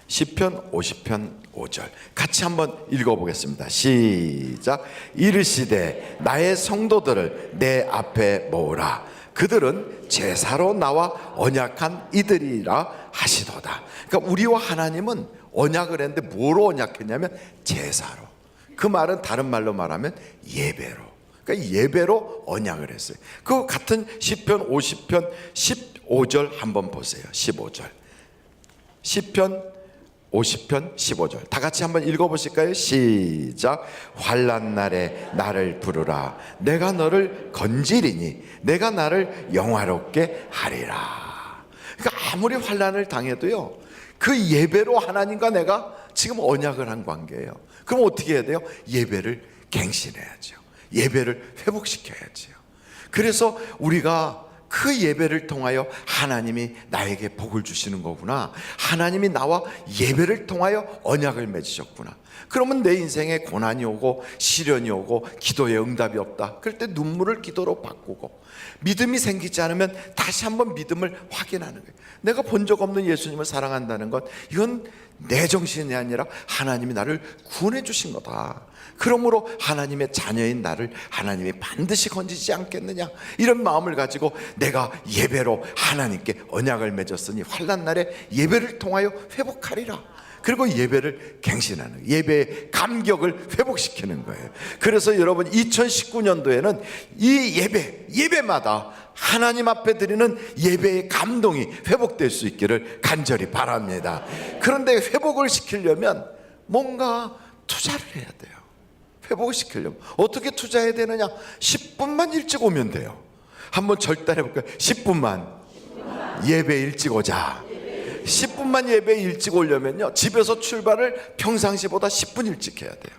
시편 50편 5절 같이 한번 읽어보겠습니다. 시작. 이르시되 나의 성도들을 내 앞에 모으라. 그들은 제사로 나와 언약한 이들이라 하시도다. 그러니까 우리와 하나님은 언약을 했는데 뭐로 언약했냐면 제사로. 그 말은 다른 말로 말하면 예배로. 그러니까 예배로 언약을 했어요. 그 같은 시편 50편 15절 한번 보세요. 15절. 시편 50편 15절 다 같이 한번 읽어보실까요? 시작. 환난 날에 나를 부르라. 내가 너를 건지리니 내가 나를 영화롭게 하리라. 그러니까 아무리 환난을 당해도요, 그 예배로 하나님과 내가 지금 언약을 한 관계예요. 그럼 어떻게 해야 돼요? 예배를 갱신해야죠. 예배를 회복시켜야죠. 그래서 우리가 그 예배를 통하여 하나님이 나에게 복을 주시는 거구나, 하나님이 나와 예배를 통하여 언약을 맺으셨구나. 그러면 내 인생에 고난이 오고 시련이 오고 기도에 응답이 없다, 그럴 때 눈물을 기도로 바꾸고 믿음이 생기지 않으면 다시 한번 믿음을 확인하는 거예요. 내가 본 적 없는 예수님을 사랑한다는 것, 이건 내 정신이 아니라 하나님이 나를 구원해 주신 거다. 그러므로 하나님의 자녀인 나를 하나님이 반드시 건지지 않겠느냐, 이런 마음을 가지고 내가 예배로 하나님께 언약을 맺었으니 환난 날에 예배를 통하여 회복하리라. 그리고 예배를 갱신하는 거예요. 예배의 감격을 회복시키는 거예요. 그래서 여러분, 2019년도에는 이 예배마다 하나님 앞에 드리는 예배의 감동이 회복될 수 있기를 간절히 바랍니다. 그런데 회복을 시키려면 뭔가 투자를 해야 돼요. 회복을 시키려면 어떻게 투자해야 되느냐? 10분만 일찍 오면 돼요. 한번 절단해 볼까요? 10분만 예배 일찍 오자. 10분만 예배 일찍 오려면요, 집에서 출발을 평상시보다 10분 일찍 해야 돼요.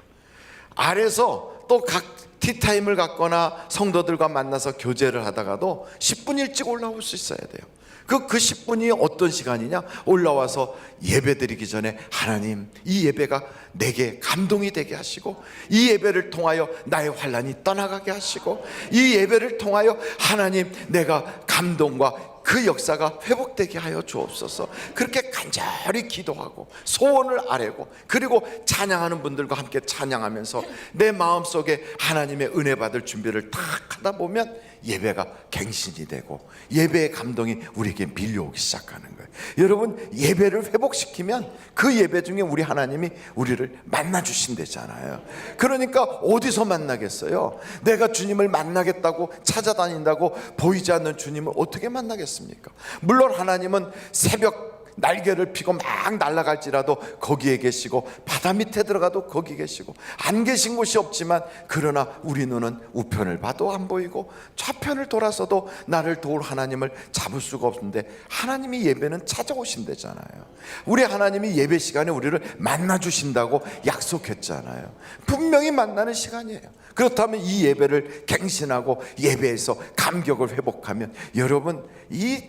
아래서 또 각 티타임을 갖거나 성도들과 만나서 교제를 하다가도 10분 일찍 올라올 수 있어야 돼요. 그 10분이 어떤 시간이냐? 올라와서 예배 드리기 전에 하나님, 이 예배가 내게 감동이 되게 하시고, 이 예배를 통하여 나의 환난이 떠나가게 하시고, 이 예배를 통하여 하나님, 내가 감동과 그 역사가 회복되게 하여 주옵소서. 그렇게 간절히 기도하고 소원을 아뢰고, 그리고 찬양하는 분들과 함께 찬양하면서 내 마음속에 하나님의 은혜 받을 준비를 딱 하다 보면 예배가 갱신이 되고 예배의 감동이 우리에게 밀려오기 시작하는 거예요. 여러분, 예배를 회복시키면 그 예배 중에 우리 하나님이 우리를 만나 주신대잖아요. 그러니까 어디서 만나겠어요? 내가 주님을 만나겠다고 찾아다닌다고 보이지 않는 주님을 어떻게 만나겠습니까? 물론 하나님은 새벽 날개를 펴고 막 날아갈지라도 거기에 계시고, 바다 밑에 들어가도 거기 계시고, 안 계신 곳이 없지만, 그러나 우리 눈은 우편을 봐도 안 보이고 좌편을 돌아서도 나를 도울 하나님을 잡을 수가 없는데, 하나님이 예배는 찾아오신대잖아요. 우리 하나님이 예배 시간에 우리를 만나 주신다고 약속했잖아요. 분명히 만나는 시간이에요. 그렇다면 이 예배를 갱신하고 예배에서 감격을 회복하면, 여러분, 이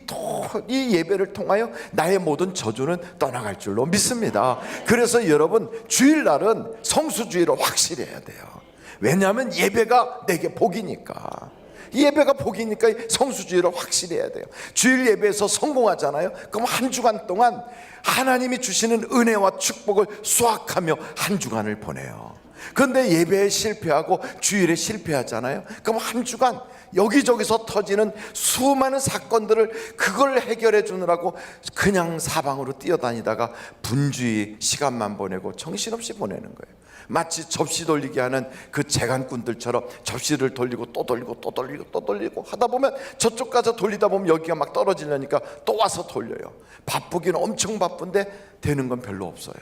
예배를 통하여 나의 모든 저주는 떠나갈 줄로 믿습니다. 그래서 여러분, 주일날은 성수주의를 확실히 해야 돼요. 왜냐하면 예배가 내게 복이니까. 예배가 복이니까 성수주의를 확실히 해야 돼요. 주일 예배에서 성공하잖아요. 그럼 한 주간 동안 하나님이 주시는 은혜와 축복을 수확하며 한 주간을 보내요. 그런데 예배에 실패하고 주일에 실패하잖아요. 그럼 한 주간 여기저기서 터지는 수많은 사건들을 그걸 해결해 주느라고 그냥 사방으로 뛰어다니다가 분주히 시간만 보내고 정신없이 보내는 거예요. 마치 접시 돌리기 하는 그 재간꾼들처럼 접시를 돌리고 또 돌리고 또 돌리고 또 돌리고 하다 보면 저쪽 가서 돌리다 보면 여기가 막 떨어지려니까 또 와서 돌려요. 바쁘기는 엄청 바쁜데 되는 건 별로 없어요.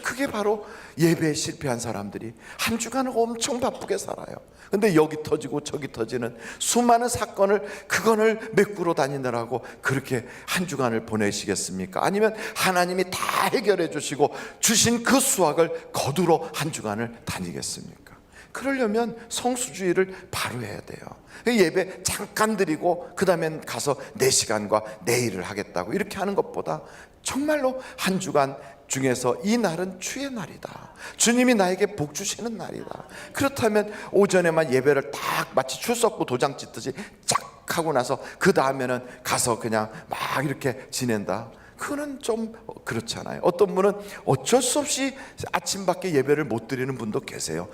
그게 바로 예배에 실패한 사람들이 한 주간을 엄청 바쁘게 살아요. 근데 여기 터지고 저기 터지는 수많은 사건을 그거를 메꾸러 다니느라고 그렇게 한 주간을 보내시겠습니까? 아니면 하나님이 다 해결해 주시고 주신 그 수확을 거두러 한 주간을 다니겠습니까? 그러려면 성수주의를 바로 해야 돼요. 예배 잠깐 드리고 그 다음엔 가서 4시간과 내일을 하겠다고 이렇게 하는 것보다 정말로 한 주간 중에서 이 날은 주의 날이다, 주님이 나에게 복 주시는 날이다. 그렇다면 오전에만 예배를 딱 마치 출석부 도장 찍듯이 쫙 하고 나서 그 다음에는 가서 그냥 막 이렇게 지낸다, 그거는 좀 그렇잖아요. 어떤 분은 어쩔 수 없이 아침밖에 예배를 못 드리는 분도 계세요.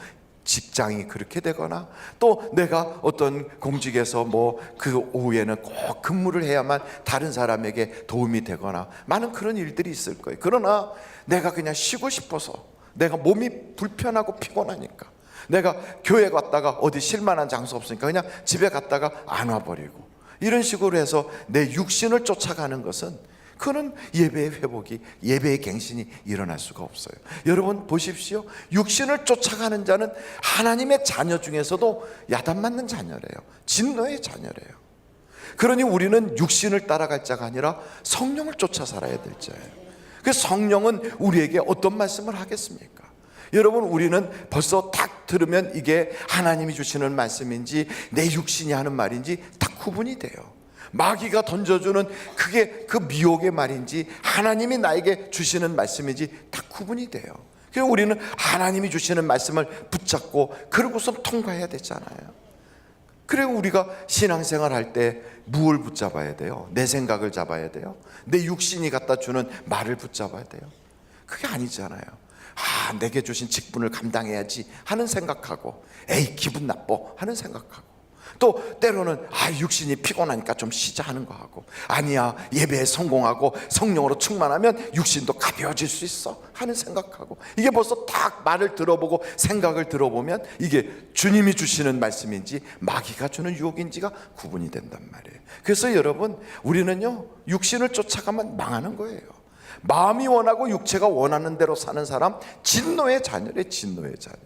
직장이 그렇게 되거나 또 내가 어떤 공직에서 뭐 그 오후에는 꼭 근무를 해야만 다른 사람에게 도움이 되거나 많은 그런 일들이 있을 거예요. 그러나 내가 그냥 쉬고 싶어서, 내가 몸이 불편하고 피곤하니까, 내가 교회 갔다가 어디 쉴만한 장소 없으니까 그냥 집에 갔다가 안 와버리고, 이런 식으로 해서 내 육신을 쫓아가는 것은 그거는 예배의 회복이, 예배의 갱신이 일어날 수가 없어요. 여러분 보십시오. 육신을 쫓아가는 자는 하나님의 자녀 중에서도 야단 맞는 자녀래요. 진노의 자녀래요. 그러니 우리는 육신을 따라갈 자가 아니라 성령을 쫓아 살아야 될 자예요. 그래서 성령은 우리에게 어떤 말씀을 하겠습니까? 여러분, 우리는 벌써 딱 들으면 이게 하나님이 주시는 말씀인지 내 육신이 하는 말인지 딱 구분이 돼요. 마귀가 던져주는 그게 그 미혹의 말인지 하나님이 나에게 주시는 말씀인지 다 구분이 돼요. 그래서 우리는 하나님이 주시는 말씀을 붙잡고 그러고서 통과해야 되잖아요. 그리고 우리가 신앙생활 할 때 무엇을 붙잡아야 돼요? 내 생각을 잡아야 돼요? 내 육신이 갖다 주는 말을 붙잡아야 돼요? 그게 아니잖아요. 내게 주신 직분을 감당해야지 하는 생각하고, 에이 기분 나빠 하는 생각하고, 또 때로는 육신이 피곤하니까 좀 쉬자 하는 거 하고, 아니야 예배에 성공하고 성령으로 충만하면 육신도 가벼워질 수 있어 하는 생각하고, 이게 벌써 딱 말을 들어보고 생각을 들어보면 이게 주님이 주시는 말씀인지 마귀가 주는 유혹인지가 구분이 된단 말이에요. 그래서 여러분, 우리는요 육신을 쫓아가면 망하는 거예요. 마음이 원하고 육체가 원하는 대로 사는 사람 진노의 자녀래. 진노의 자녀.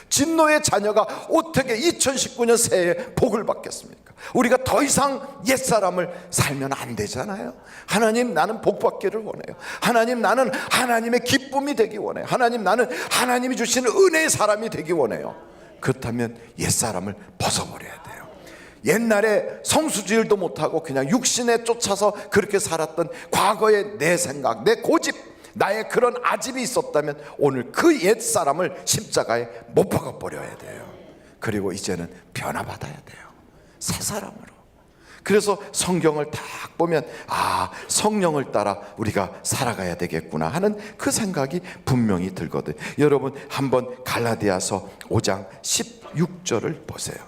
진노의 자녀가 어떻게 2019년 새해에 복을 받겠습니까? 우리가 더 이상 옛사람을 살면 안 되잖아요. 하나님, 나는 복 받기를 원해요. 하나님, 나는 하나님의 기쁨이 되기 원해요. 하나님, 나는 하나님이 주시는 은혜의 사람이 되기 원해요. 그렇다면 옛사람을 벗어버려야 돼요. 옛날에 성수주의도 못하고 그냥 육신에 쫓아서 그렇게 살았던 과거의 내 생각, 내 고집, 나의 그런 아집이 있었다면 오늘 그 옛사람을 십자가에 못 박아버려야 돼요. 그리고 이제는 변화받아야 돼요. 새 사람으로. 그래서 성경을 딱 보면 성령을 따라 우리가 살아가야 되겠구나 하는 그 생각이 분명히 들거든요. 여러분 한번 갈라디아서 5장 16절을 보세요.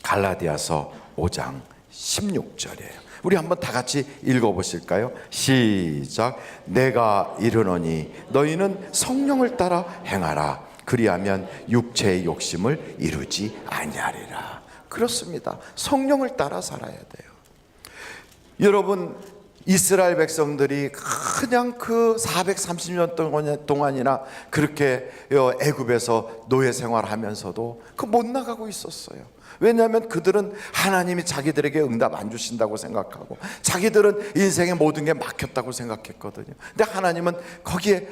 갈라디아서 5장 16절이에요. 우리 한번 다 같이 읽어보실까요? 시작. 내가 이르노니 너희는 성령을 따라 행하라. 그리하면 육체의 욕심을 이루지 아니하리라. 그렇습니다. 성령을 따라 살아야 돼요. 여러분, 이스라엘 백성들이 그냥 그 430년 동안이나 그렇게 애굽에서 노예 생활하면서도 못 나가고 있었어요. 왜냐하면 그들은 하나님이 자기들에게 응답 안 주신다고 생각하고, 자기들은 인생의 모든 게 막혔다고 생각했거든요. 근데 하나님은 거기에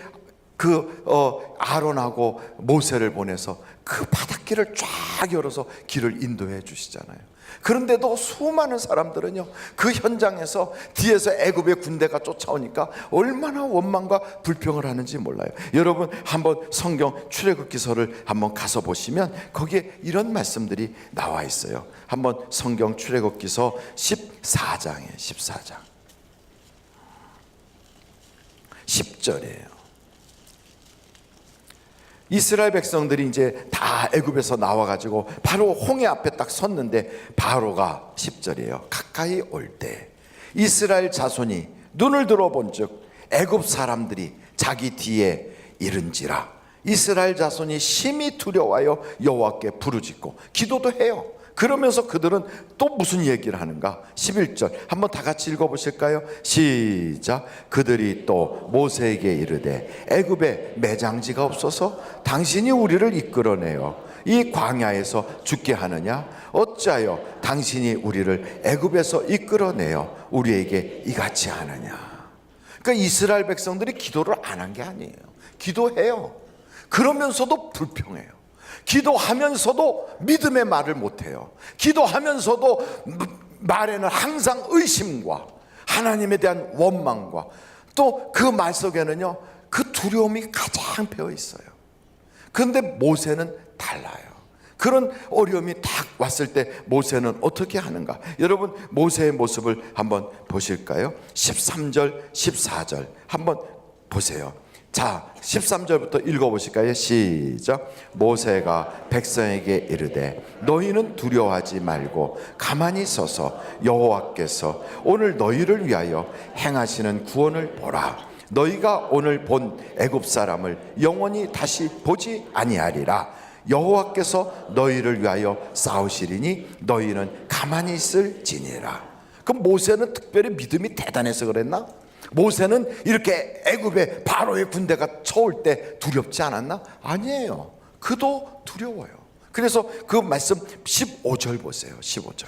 아론하고 모세를 보내서 그 바닷길을 쫙 열어서 길을 인도해 주시잖아요. 그런데도 수많은 사람들은요 그 현장에서 뒤에서 애굽의 군대가 쫓아오니까 얼마나 원망과 불평을 하는지 몰라요. 여러분 한번 성경 출애굽기서를 한번 가서 보시면 거기에 이런 말씀들이 나와 있어요. 한번 성경 출애굽기서 14장이에요. 14장 10절이에요. 이스라엘 백성들이 이제 다 애굽에서 나와가지고 바로 홍해 앞에 딱 섰는데, 바로가 10절이에요. 가까이 올 때 이스라엘 자손이 눈을 들어본 즉 애굽 사람들이 자기 뒤에 이른지라. 이스라엘 자손이 심히 두려워하여 여호와께 부르짖고 기도도 해요. 그러면서 그들은 또 무슨 얘기를 하는가? 11절 한번 다 같이 읽어보실까요? 시작. 그들이 또 모세에게 이르되 애굽에 매장지가 없어서 당신이 우리를 이끌어내어 이 광야에서 죽게 하느냐? 어찌하여 당신이 우리를 애굽에서 이끌어내어 우리에게 이같이 하느냐? 그러니까 이스라엘 백성들이 기도를 안 한 게 아니에요. 기도해요. 그러면서도 불평해요. 기도하면서도 믿음의 말을 못해요. 기도하면서도 말에는 항상 의심과 하나님에 대한 원망과 또 그 말 속에는요, 그 두려움이 가장 배어 있어요. 그런데 모세는 달라요. 그런 어려움이 딱 왔을 때 모세는 어떻게 하는가? 여러분, 모세의 모습을 한번 보실까요? 13절 14절 한번 보세요. 자, 13절부터 읽어보실까요? 시작. 모세가 백성에게 이르되 너희는 두려워하지 말고 가만히 서서 여호와께서 오늘 너희를 위하여 행하시는 구원을 보라. 너희가 오늘 본 애굽 사람을 영원히 다시 보지 아니하리라. 여호와께서 너희를 위하여 싸우시리니 너희는 가만히 있을지니라. 그럼 모세는 특별히 믿음이 대단해서 그랬나? 모세는 이렇게 애굽에 바로의 군대가 쳐올 때 두렵지 않았나? 아니에요. 그도 두려워요. 그래서 그 말씀 15절 보세요. 15절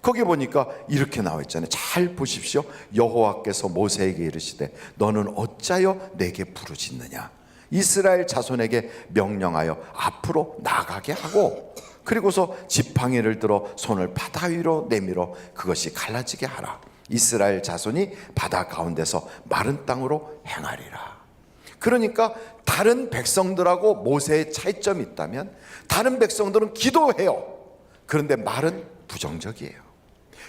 거기 보니까 이렇게 나와 있잖아요. 잘 보십시오. 여호와께서 모세에게 이르시되 너는 어찌하여 내게 부르짖느냐? 이스라엘 자손에게 명령하여 앞으로 나가게 하고 그리고서 지팡이를 들어 손을 바다 위로 내밀어 그것이 갈라지게 하라. 이스라엘 자손이 바다 가운데서 마른 땅으로 행하리라. 그러니까 다른 백성들하고 모세의 차이점이 있다면 다른 백성들은 기도해요. 그런데 말은 부정적이에요.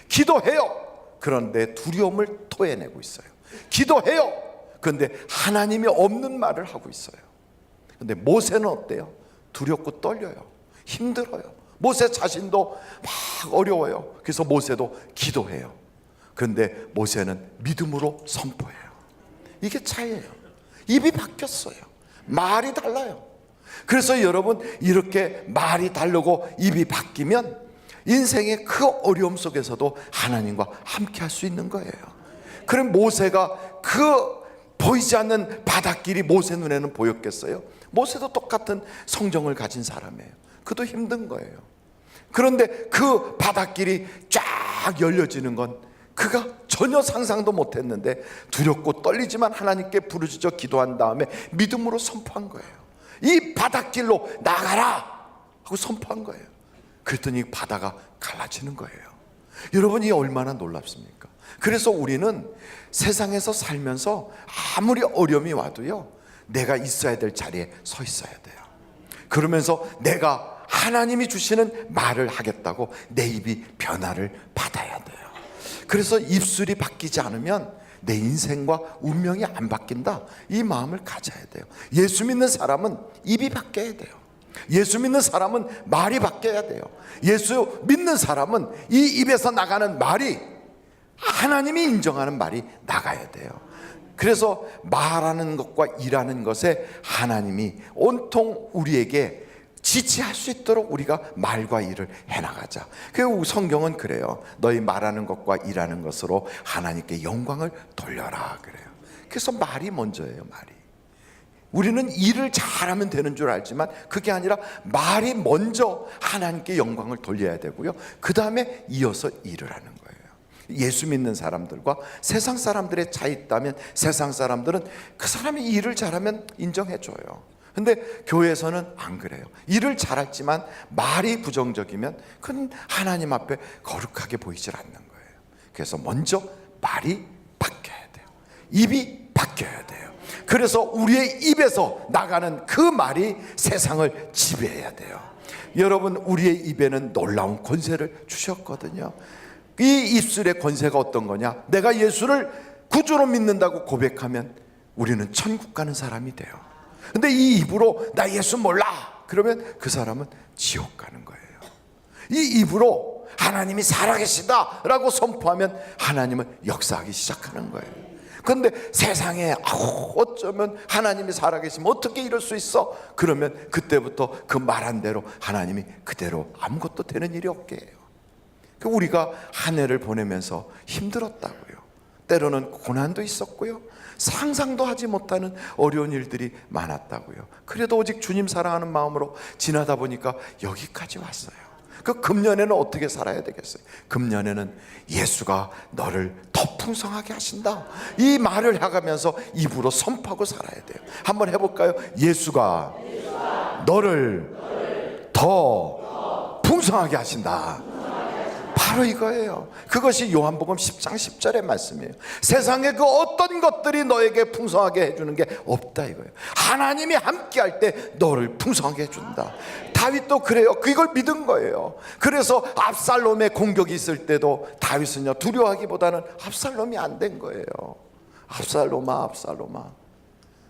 기도해요. 그런데 두려움을 토해내고 있어요. 기도해요. 그런데 하나님이 없는 말을 하고 있어요. 그런데 모세는 어때요? 두렵고 떨려요. 힘들어요. 모세 자신도 막 어려워요. 그래서 모세도 기도해요. 그런데 모세는 믿음으로 선포해요. 이게 차이예요. 입이 바뀌었어요. 말이 달라요. 그래서 여러분, 이렇게 말이 다르고 입이 바뀌면 인생의 그 어려움 속에서도 하나님과 함께 할 수 있는 거예요. 그럼 모세가 그 보이지 않는 바닷길이 모세 눈에는 보였겠어요? 모세도 똑같은 성정을 가진 사람이에요. 그도 힘든 거예요. 그런데 그 바닷길이 쫙 열려지는 건 그가 전혀 상상도 못했는데 두렵고 떨리지만 하나님께 부르짖어 기도한 다음에 믿음으로 선포한 거예요. 이 바닷길로 나가라 하고 선포한 거예요. 그랬더니 바다가 갈라지는 거예요. 여러분, 이 얼마나 놀랍습니까? 그래서 우리는 세상에서 살면서 아무리 어려움이 와도요, 내가 있어야 될 자리에 서 있어야 돼요. 그러면서 내가 하나님이 주시는 말을 하겠다고 내 입이 변화를 받아야 돼요. 그래서 입술이 바뀌지 않으면 내 인생과 운명이 안 바뀐다, 이 마음을 가져야 돼요. 예수 믿는 사람은 입이 바뀌어야 돼요. 예수 믿는 사람은 말이 바뀌어야 돼요. 예수 믿는 사람은 이 입에서 나가는 말이 하나님이 인정하는 말이 나가야 돼요. 그래서 말하는 것과 일하는 것에 하나님이 온통 우리에게 지지할 수 있도록 우리가 말과 일을 해나가자. 그 성경은 그래요. 너희 말하는 것과 일하는 것으로 하나님께 영광을 돌려라 그래요. 그래서 말이 먼저예요. 말이. 우리는 일을 잘하면 되는 줄 알지만 그게 아니라 말이 먼저 하나님께 영광을 돌려야 되고요, 그 다음에 이어서 일을 하는 거예요. 예수 믿는 사람들과 세상 사람들의 차이 있다면 세상 사람들은 그 사람이 일을 잘하면 인정해줘요. 근데 교회에서는 안 그래요. 일을 잘했지만 말이 부정적이면 그건 하나님 앞에 거룩하게 보이질 않는 거예요. 그래서 먼저 말이 바뀌어야 돼요. 입이 바뀌어야 돼요. 그래서 우리의 입에서 나가는 그 말이 세상을 지배해야 돼요. 여러분, 우리의 입에는 놀라운 권세를 주셨거든요. 이 입술의 권세가 어떤 거냐? 내가 예수를 구주로 믿는다고 고백하면 우리는 천국 가는 사람이 돼요. 근데 이 입으로 나 예수 몰라 그러면 그 사람은 지옥 가는 거예요. 이 입으로 하나님이 살아계시다 라고 선포하면 하나님은 역사하기 시작하는 거예요. 그런데 세상에 어쩌면 하나님이 살아계시면 어떻게 이럴 수 있어? 그러면 그때부터 그 말한 대로 하나님이 그대로 아무것도 되는 일이 없게 해요. 우리가 한 해를 보내면서 힘들었다고요. 때로는 고난도 있었고요, 상상도 하지 못하는 어려운 일들이 많았다고요. 그래도 오직 주님 사랑하는 마음으로 지나다 보니까 여기까지 왔어요. 그 금년에는 어떻게 살아야 되겠어요? 금년에는 예수가 너를 더 풍성하게 하신다, 이 말을 해가면서 입으로 선포하고 살아야 돼요. 한번 해볼까요? 예수가 너를 더 풍성하게 하신다. 바로 이거예요. 그것이 요한복음 10장 10절의 말씀이에요. 세상에 그 어떤 것들이 너에게 풍성하게 해주는 게 없다 이거예요. 하나님이 함께할 때 너를 풍성하게 해준다. 다윗도 그래요. 그걸 믿은 거예요. 그래서 압살롬의 공격이 있을 때도 다윗은요, 두려워하기보다는 압살롬이 안 된 거예요. 압살롬아, 압살롬아.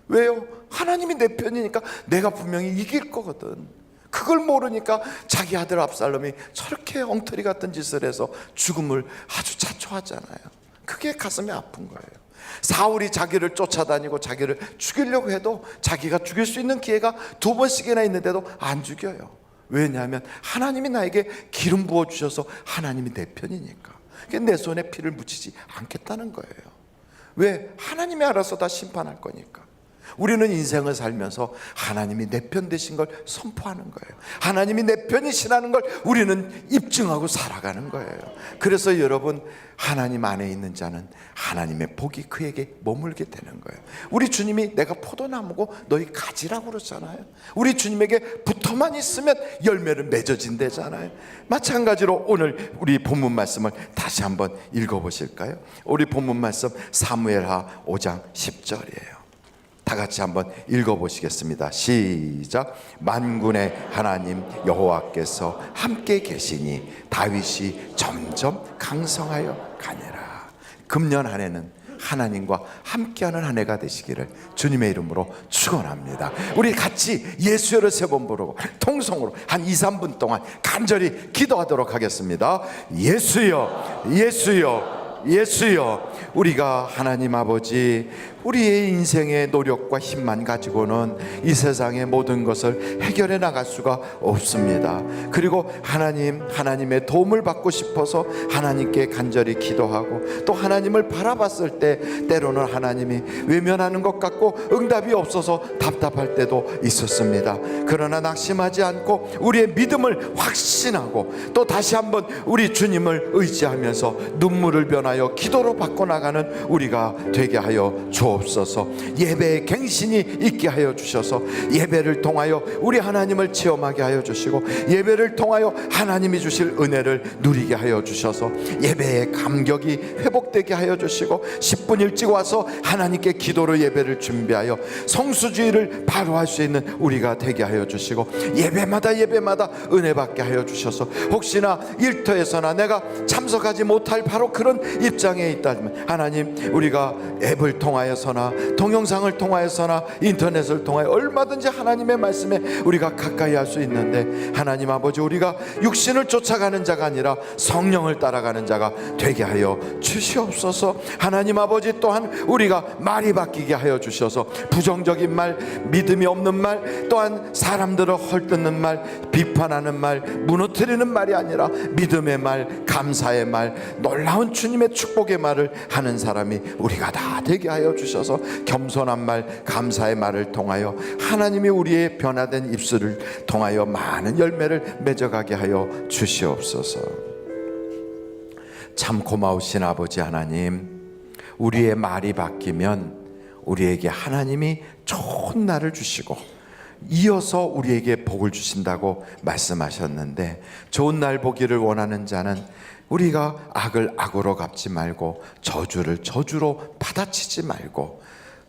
왜요? 하나님이 내 편이니까 내가 분명히 이길 거거든. 그걸 모르니까 자기 아들 압살롬이 저렇게 엉터리 같은 짓을 해서 죽음을 아주 자초하잖아요. 그게 가슴이 아픈 거예요. 사울이 자기를 쫓아다니고 자기를 죽이려고 해도 자기가 죽일 수 있는 기회가 2번씩이나 있는데도 안 죽여요. 왜냐하면 하나님이 나에게 기름 부어주셔서 하나님이 내 편이니까. 내 손에 피를 묻히지 않겠다는 거예요. 왜? 하나님이 알아서 다 심판할 거니까. 우리는 인생을 살면서 하나님이 내 편 되신 걸 선포하는 거예요. 하나님이 내 편이시라는 걸 우리는 입증하고 살아가는 거예요. 그래서 여러분, 하나님 안에 있는 자는 하나님의 복이 그에게 머물게 되는 거예요. 우리 주님이 내가 포도나무고 너희 가지라고 그러잖아요. 우리 주님에게 붙어만 있으면 열매를 맺어진대잖아요. 마찬가지로 오늘 우리 본문 말씀을 다시 한번 읽어보실까요? 우리 본문 말씀 사무엘하 5장 10절이에요. 다 같이 한번 읽어보시겠습니다. 시작. 만군의 하나님 여호와께서 함께 계시니 다윗이 점점 강성하여 가니라. 금년 한 해는 하나님과 함께하는 한 해가 되시기를 주님의 이름으로 축원합니다. 우리 같이 예수여를 3번 부르고 통성으로 한 2, 3분 동안 간절히 기도하도록 하겠습니다. 예수여, 예수여, 예수여. 우리가 하나님 아버지, 우리의 인생의 노력과 힘만 가지고는 이 세상의 모든 것을 해결해 나갈 수가 없습니다. 그리고 하나님의 도움을 받고 싶어서 하나님께 간절히 기도하고 또 하나님을 바라봤을 때 때로는 하나님이 외면하는 것 같고 응답이 없어서 답답할 때도 있었습니다. 그러나 낙심하지 않고 우리의 믿음을 확신하고 또 다시 한번 우리 주님을 의지하면서 눈물을 변하여 기도로 바꿔나가는 우리가 되게 하여 주옵소서. 예배의 갱신이 있게 하여 주셔서 예배를 통하여 우리 하나님을 체험하게 하여 주시고 예배를 통하여 하나님이 주실 은혜를 누리게 하여 주셔서 예배의 감격이 회복되게 하여 주시고 10분 일찍 와서 하나님께 기도로 예배를 준비하여 성수주의를 바로 할 수 있는 우리가 되게 하여 주시고 예배마다 은혜 받게 하여 주셔서 혹시나 일터에서나 내가 참석하지 못할 바로 그런 입장에 있다면 하나님, 우리가 앱을 통하여서나 동영상을 통하여서나 인터넷을 통하여 얼마든지 하나님의 말씀에 우리가 가까이 할 수 있는데 하나님 아버지, 우리가 육신을 쫓아가는 자가 아니라 성령을 따라가는 자가 되게 하여 주시옵소서. 하나님 아버지, 또한 우리가 말이 바뀌게 하여 주셔서 부정적인 말, 믿음이 없는 말, 또한 사람들을 헐뜯는 말, 비판하는 말, 무너뜨리는 말이 아니라 믿음의 말, 감사의 말, 놀라운 주님의 축복의 말을 하는 사람이 우리가 다 되게 하여 주셔서 겸손한 말, 감사의 말을 통하여 하나님이 우리의 변화된 입술을 통하여 많은 열매를 맺어가게 하여 주시옵소서. 참 고마우신 아버지 하나님, 우리의 말이 바뀌면 우리에게 하나님이 좋은 날을 주시고 이어서 우리에게 복을 주신다고 말씀하셨는데, 좋은 날 보기를 원하는 자는 우리가 악을 악으로 갚지 말고 저주를 저주로 받아치지 말고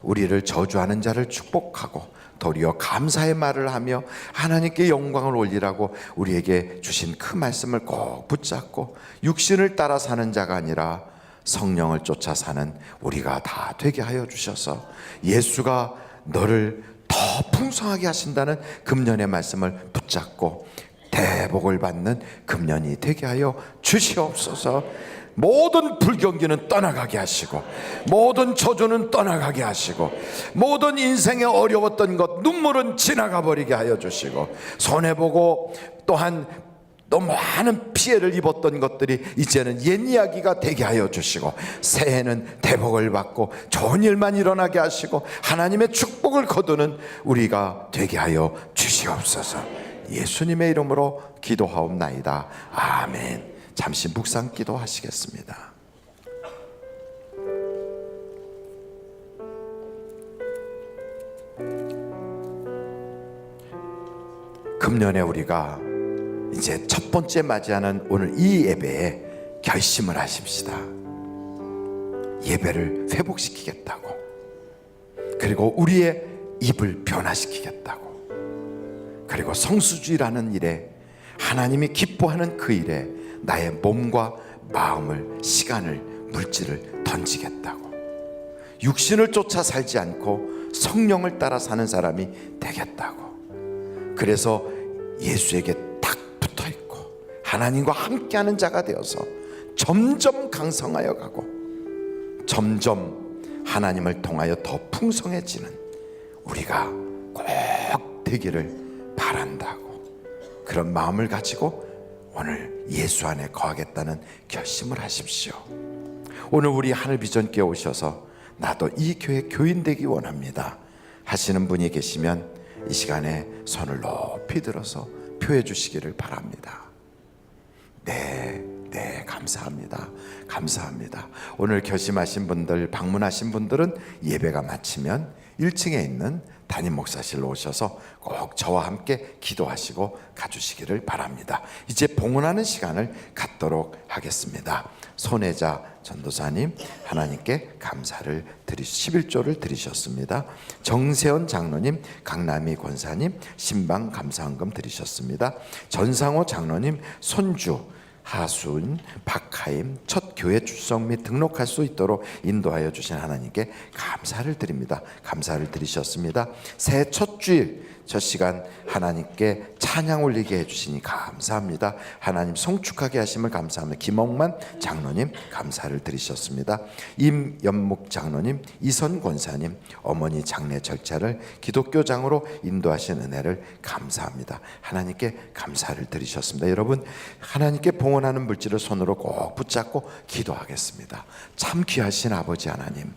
우리를 저주하는 자를 축복하고 도리어 감사의 말을 하며 하나님께 영광을 올리라고 우리에게 주신 그 말씀을 꼭 붙잡고 육신을 따라 사는 자가 아니라 성령을 쫓아 사는 우리가 다 되게 하여 주셔서 예수가 너를 더 풍성하게 하신다는 금년의 말씀을 붙잡고 대복을 받는 금년이 되게 하여 주시옵소서. 모든 불경기는 떠나가게 하시고, 모든 저주는 떠나가게 하시고, 모든 인생에 어려웠던 것, 눈물은 지나가 버리게 하여 주시고, 손해보고 또한 또 많은 피해를 입었던 것들이 이제는 옛 이야기가 되게 하여 주시고, 새해는 대복을 받고 좋은 일만 일어나게 하시고 하나님의 축복을 거두는 우리가 되게 하여 주시옵소서. 예수님의 이름으로 기도하옵나이다. 아멘. 잠시 묵상 기도하시겠습니다. 금년에 우리가 이제 첫 번째 맞이하는 오늘 이 예배에 결심을 하십시다. 예배를 회복시키겠다고, 그리고 우리의 입을 변화시키겠다고, 그리고 성수주의라는 일에, 하나님이 기뻐하는 그 일에 나의 몸과 마음을, 시간을, 물질을 던지겠다고, 육신을 쫓아 살지 않고 성령을 따라 사는 사람이 되겠다고, 그래서 예수에게 딱 붙어있고 하나님과 함께하는 자가 되어서 점점 강성하여 가고 점점 하나님을 통하여 더 풍성해지는 우리가 꼭 되기를 바란다고, 그런 마음을 가지고 오늘 예수 안에 거하겠다는 결심을 하십시오. 오늘 우리 하늘비전교회 오셔서 나도 이 교회 교인 되기 원합니다 하시는 분이 계시면 이 시간에 손을 높이 들어서 표해 주시기를 바랍니다. 네, 감사합니다. 감사합니다. 오늘 결심하신 분들, 방문하신 분들은 예배가 마치면 1층에 있는 담임 목사실로 오셔서 꼭 저와 함께 기도하시고 가주시기를 바랍니다. 이제 봉헌하는 시간을 갖도록 하겠습니다. 손혜자 전도사님, 하나님께 감사를 11조를 드리셨습니다. 정세원 장로님, 강남희 권사님, 신방 감사헌금 드리셨습니다. 전상호 장로님, 손주 하순, 박하임 첫 교회 출석 및 등록할 수 있도록 인도하여 주신 하나님께 감사를 드립니다. 감사를 드리셨습니다. 새해 첫 주일 첫 시간 하나님께 찬양 올리게 해주시니 감사합니다. 하나님 송축하게 하심을 감사합니다. 김옥만 장로님 감사를 드리셨습니다. 임연목 장로님, 이선 권사님, 어머니 장례 절차를 기독교장으로 인도하신 은혜를 감사합니다. 하나님께 감사를 드리셨습니다. 여러분, 하나님께 봉헌하는 물질을 손으로 꼭 붙잡고 기도하겠습니다. 참 귀하신 아버지 하나님,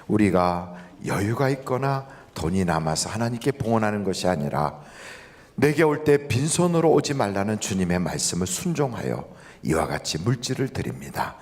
우리가 여유가 있거나 돈이 남아서 하나님께 봉헌하는 것이 아니라 내게 올 때 빈손으로 오지 말라는 주님의 말씀을 순종하여 이와 같이 물질을 드립니다.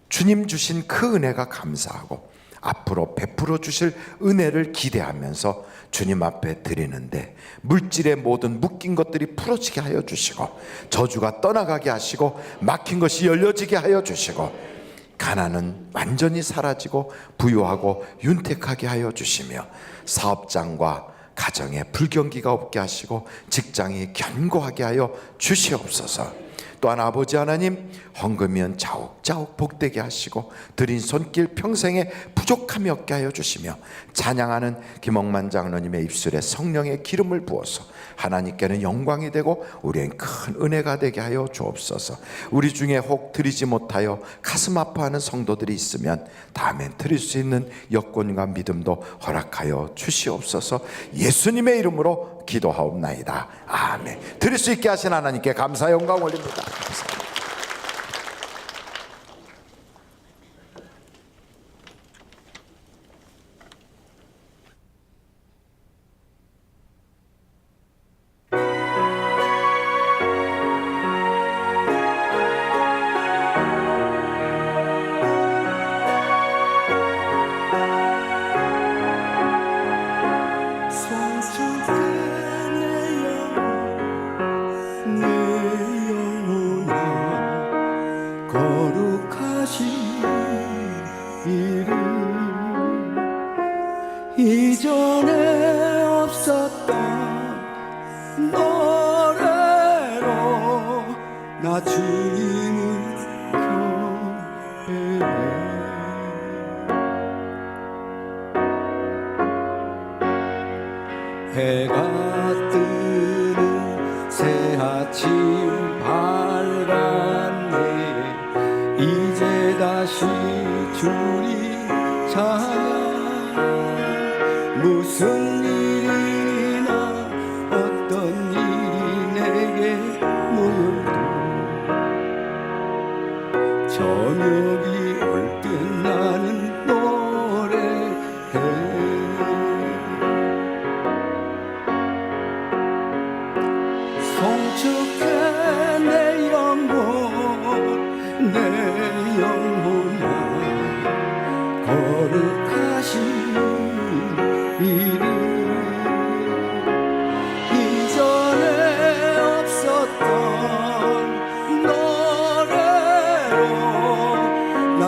주님 주신 그 은혜가 감사하고 앞으로 베풀어 주실 은혜를 기대하면서 주님 앞에 드리는데 물질의 모든 묶인 것들이 풀어지게 하여 주시고 저주가 떠나가게 하시고 막힌 것이 열려지게 하여 주시고 가난은 완전히 사라지고 부유하고 윤택하게 하여 주시며 사업장과 가정에 불경기가 없게 하시고 직장이 견고하게 하여 주시옵소서. 또한 아버지 하나님, 헌금이면 자욱자욱 복되게 하시고 드린 손길 평생에 부족함이 없게 하여 주시며 찬양하는 김억만 장로님의 입술에 성령의 기름을 부어서 하나님께는 영광이 되고 우리엔 큰 은혜가 되게 하여 주옵소서. 우리 중에 혹 드리지 못하여 가슴 아파하는 성도들이 있으면 다음엔 드릴 수 있는 여건과 믿음도 허락하여 주시옵소서. 예수님의 이름으로 기도하옵나이다. 아멘. 드릴 수 있게 하신 하나님께 감사 영광 올립니다. 감사합니다. 이전에 없었던 노래로 나 주님을 경배해. 해가 뜨는 새 아침 다시 주리 찬양 무슨 일이나 어떤 일이 내게 모여도 저녁이 올 때 나는 노래해 송축해 내 영혼 내 영혼아 거룩하신 이름 이전에 없었던 노래로 나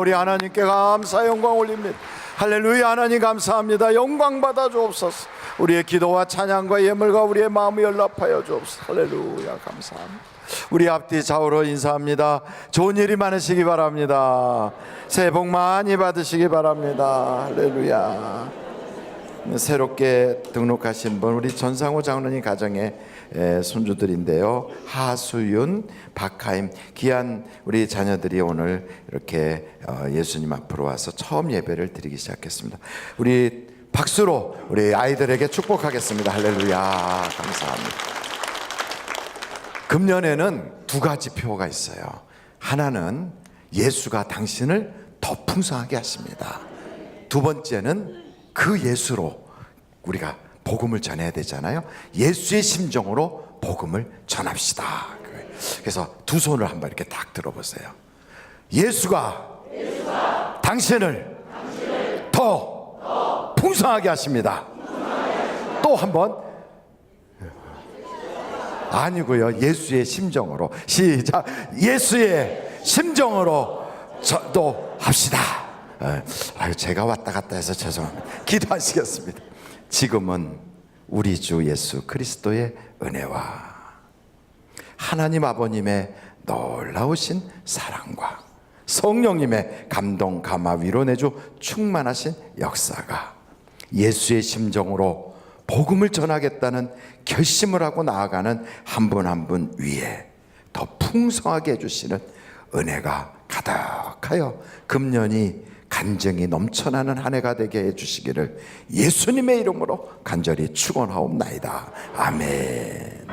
우리 하나님께 감사 영광 올립니다. 할렐루야. 하나님 감사합니다. 영광 받아 주옵소서. 우리의 기도와 찬양과 예물과 우리의 마음을 연락하여 주옵소서. 할렐루야. 감사합니다. 우리 앞뒤 좌우로 인사합니다. 좋은 일이 많으시기 바랍니다. 새해 복 많이 받으시기 바랍니다. 할렐루야. 새롭게 등록하신 분 우리 전상호 장로님 가정의 손주들인데요. 하수윤, 박하임, 귀한 우리 자녀들이 오늘 이렇게 예수님 앞으로 와서 처음 예배를 드리기 시작했습니다. 우리 박수로 우리 아이들에게 축복하겠습니다. 할렐루야. 감사합니다. 금년에는 두 가지 표가 있어요. 하나는 예수가 당신을 더 풍성하게 하십니다. 두 번째는 그 예수로 우리가 복음을 전해야 되잖아요. 예수의 심정으로 복음을 전합시다. 그래서 두 손을 한번 이렇게 딱 들어보세요. 예수가 당신을 더 풍성하게 하십니다. 또 한번. 아니고요. 예수의 심정으로. 시작. 예수의 심정으로 또 합시다. 아유, 제가 왔다 갔다 해서 죄송합니다. 기도하시겠습니다. 지금은 우리 주 예수 그리스도의 은혜와 하나님 아버님의 놀라우신 사랑과 성령님의 감동, 감화, 위로, 내주 충만하신 역사가 예수의 심정으로 복음을 전하겠다는 결심을 하고 나아가는 한 분 한 분 위에 더 풍성하게 해주시는 은혜가 가득하여 금년이 간증이 넘쳐나는 한 해가 되게 해주시기를 예수님의 이름으로 간절히 축원하옵나이다. 아멘.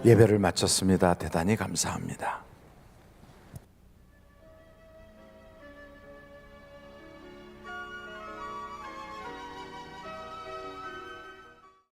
예배를 마쳤습니다. 대단히 감사합니다.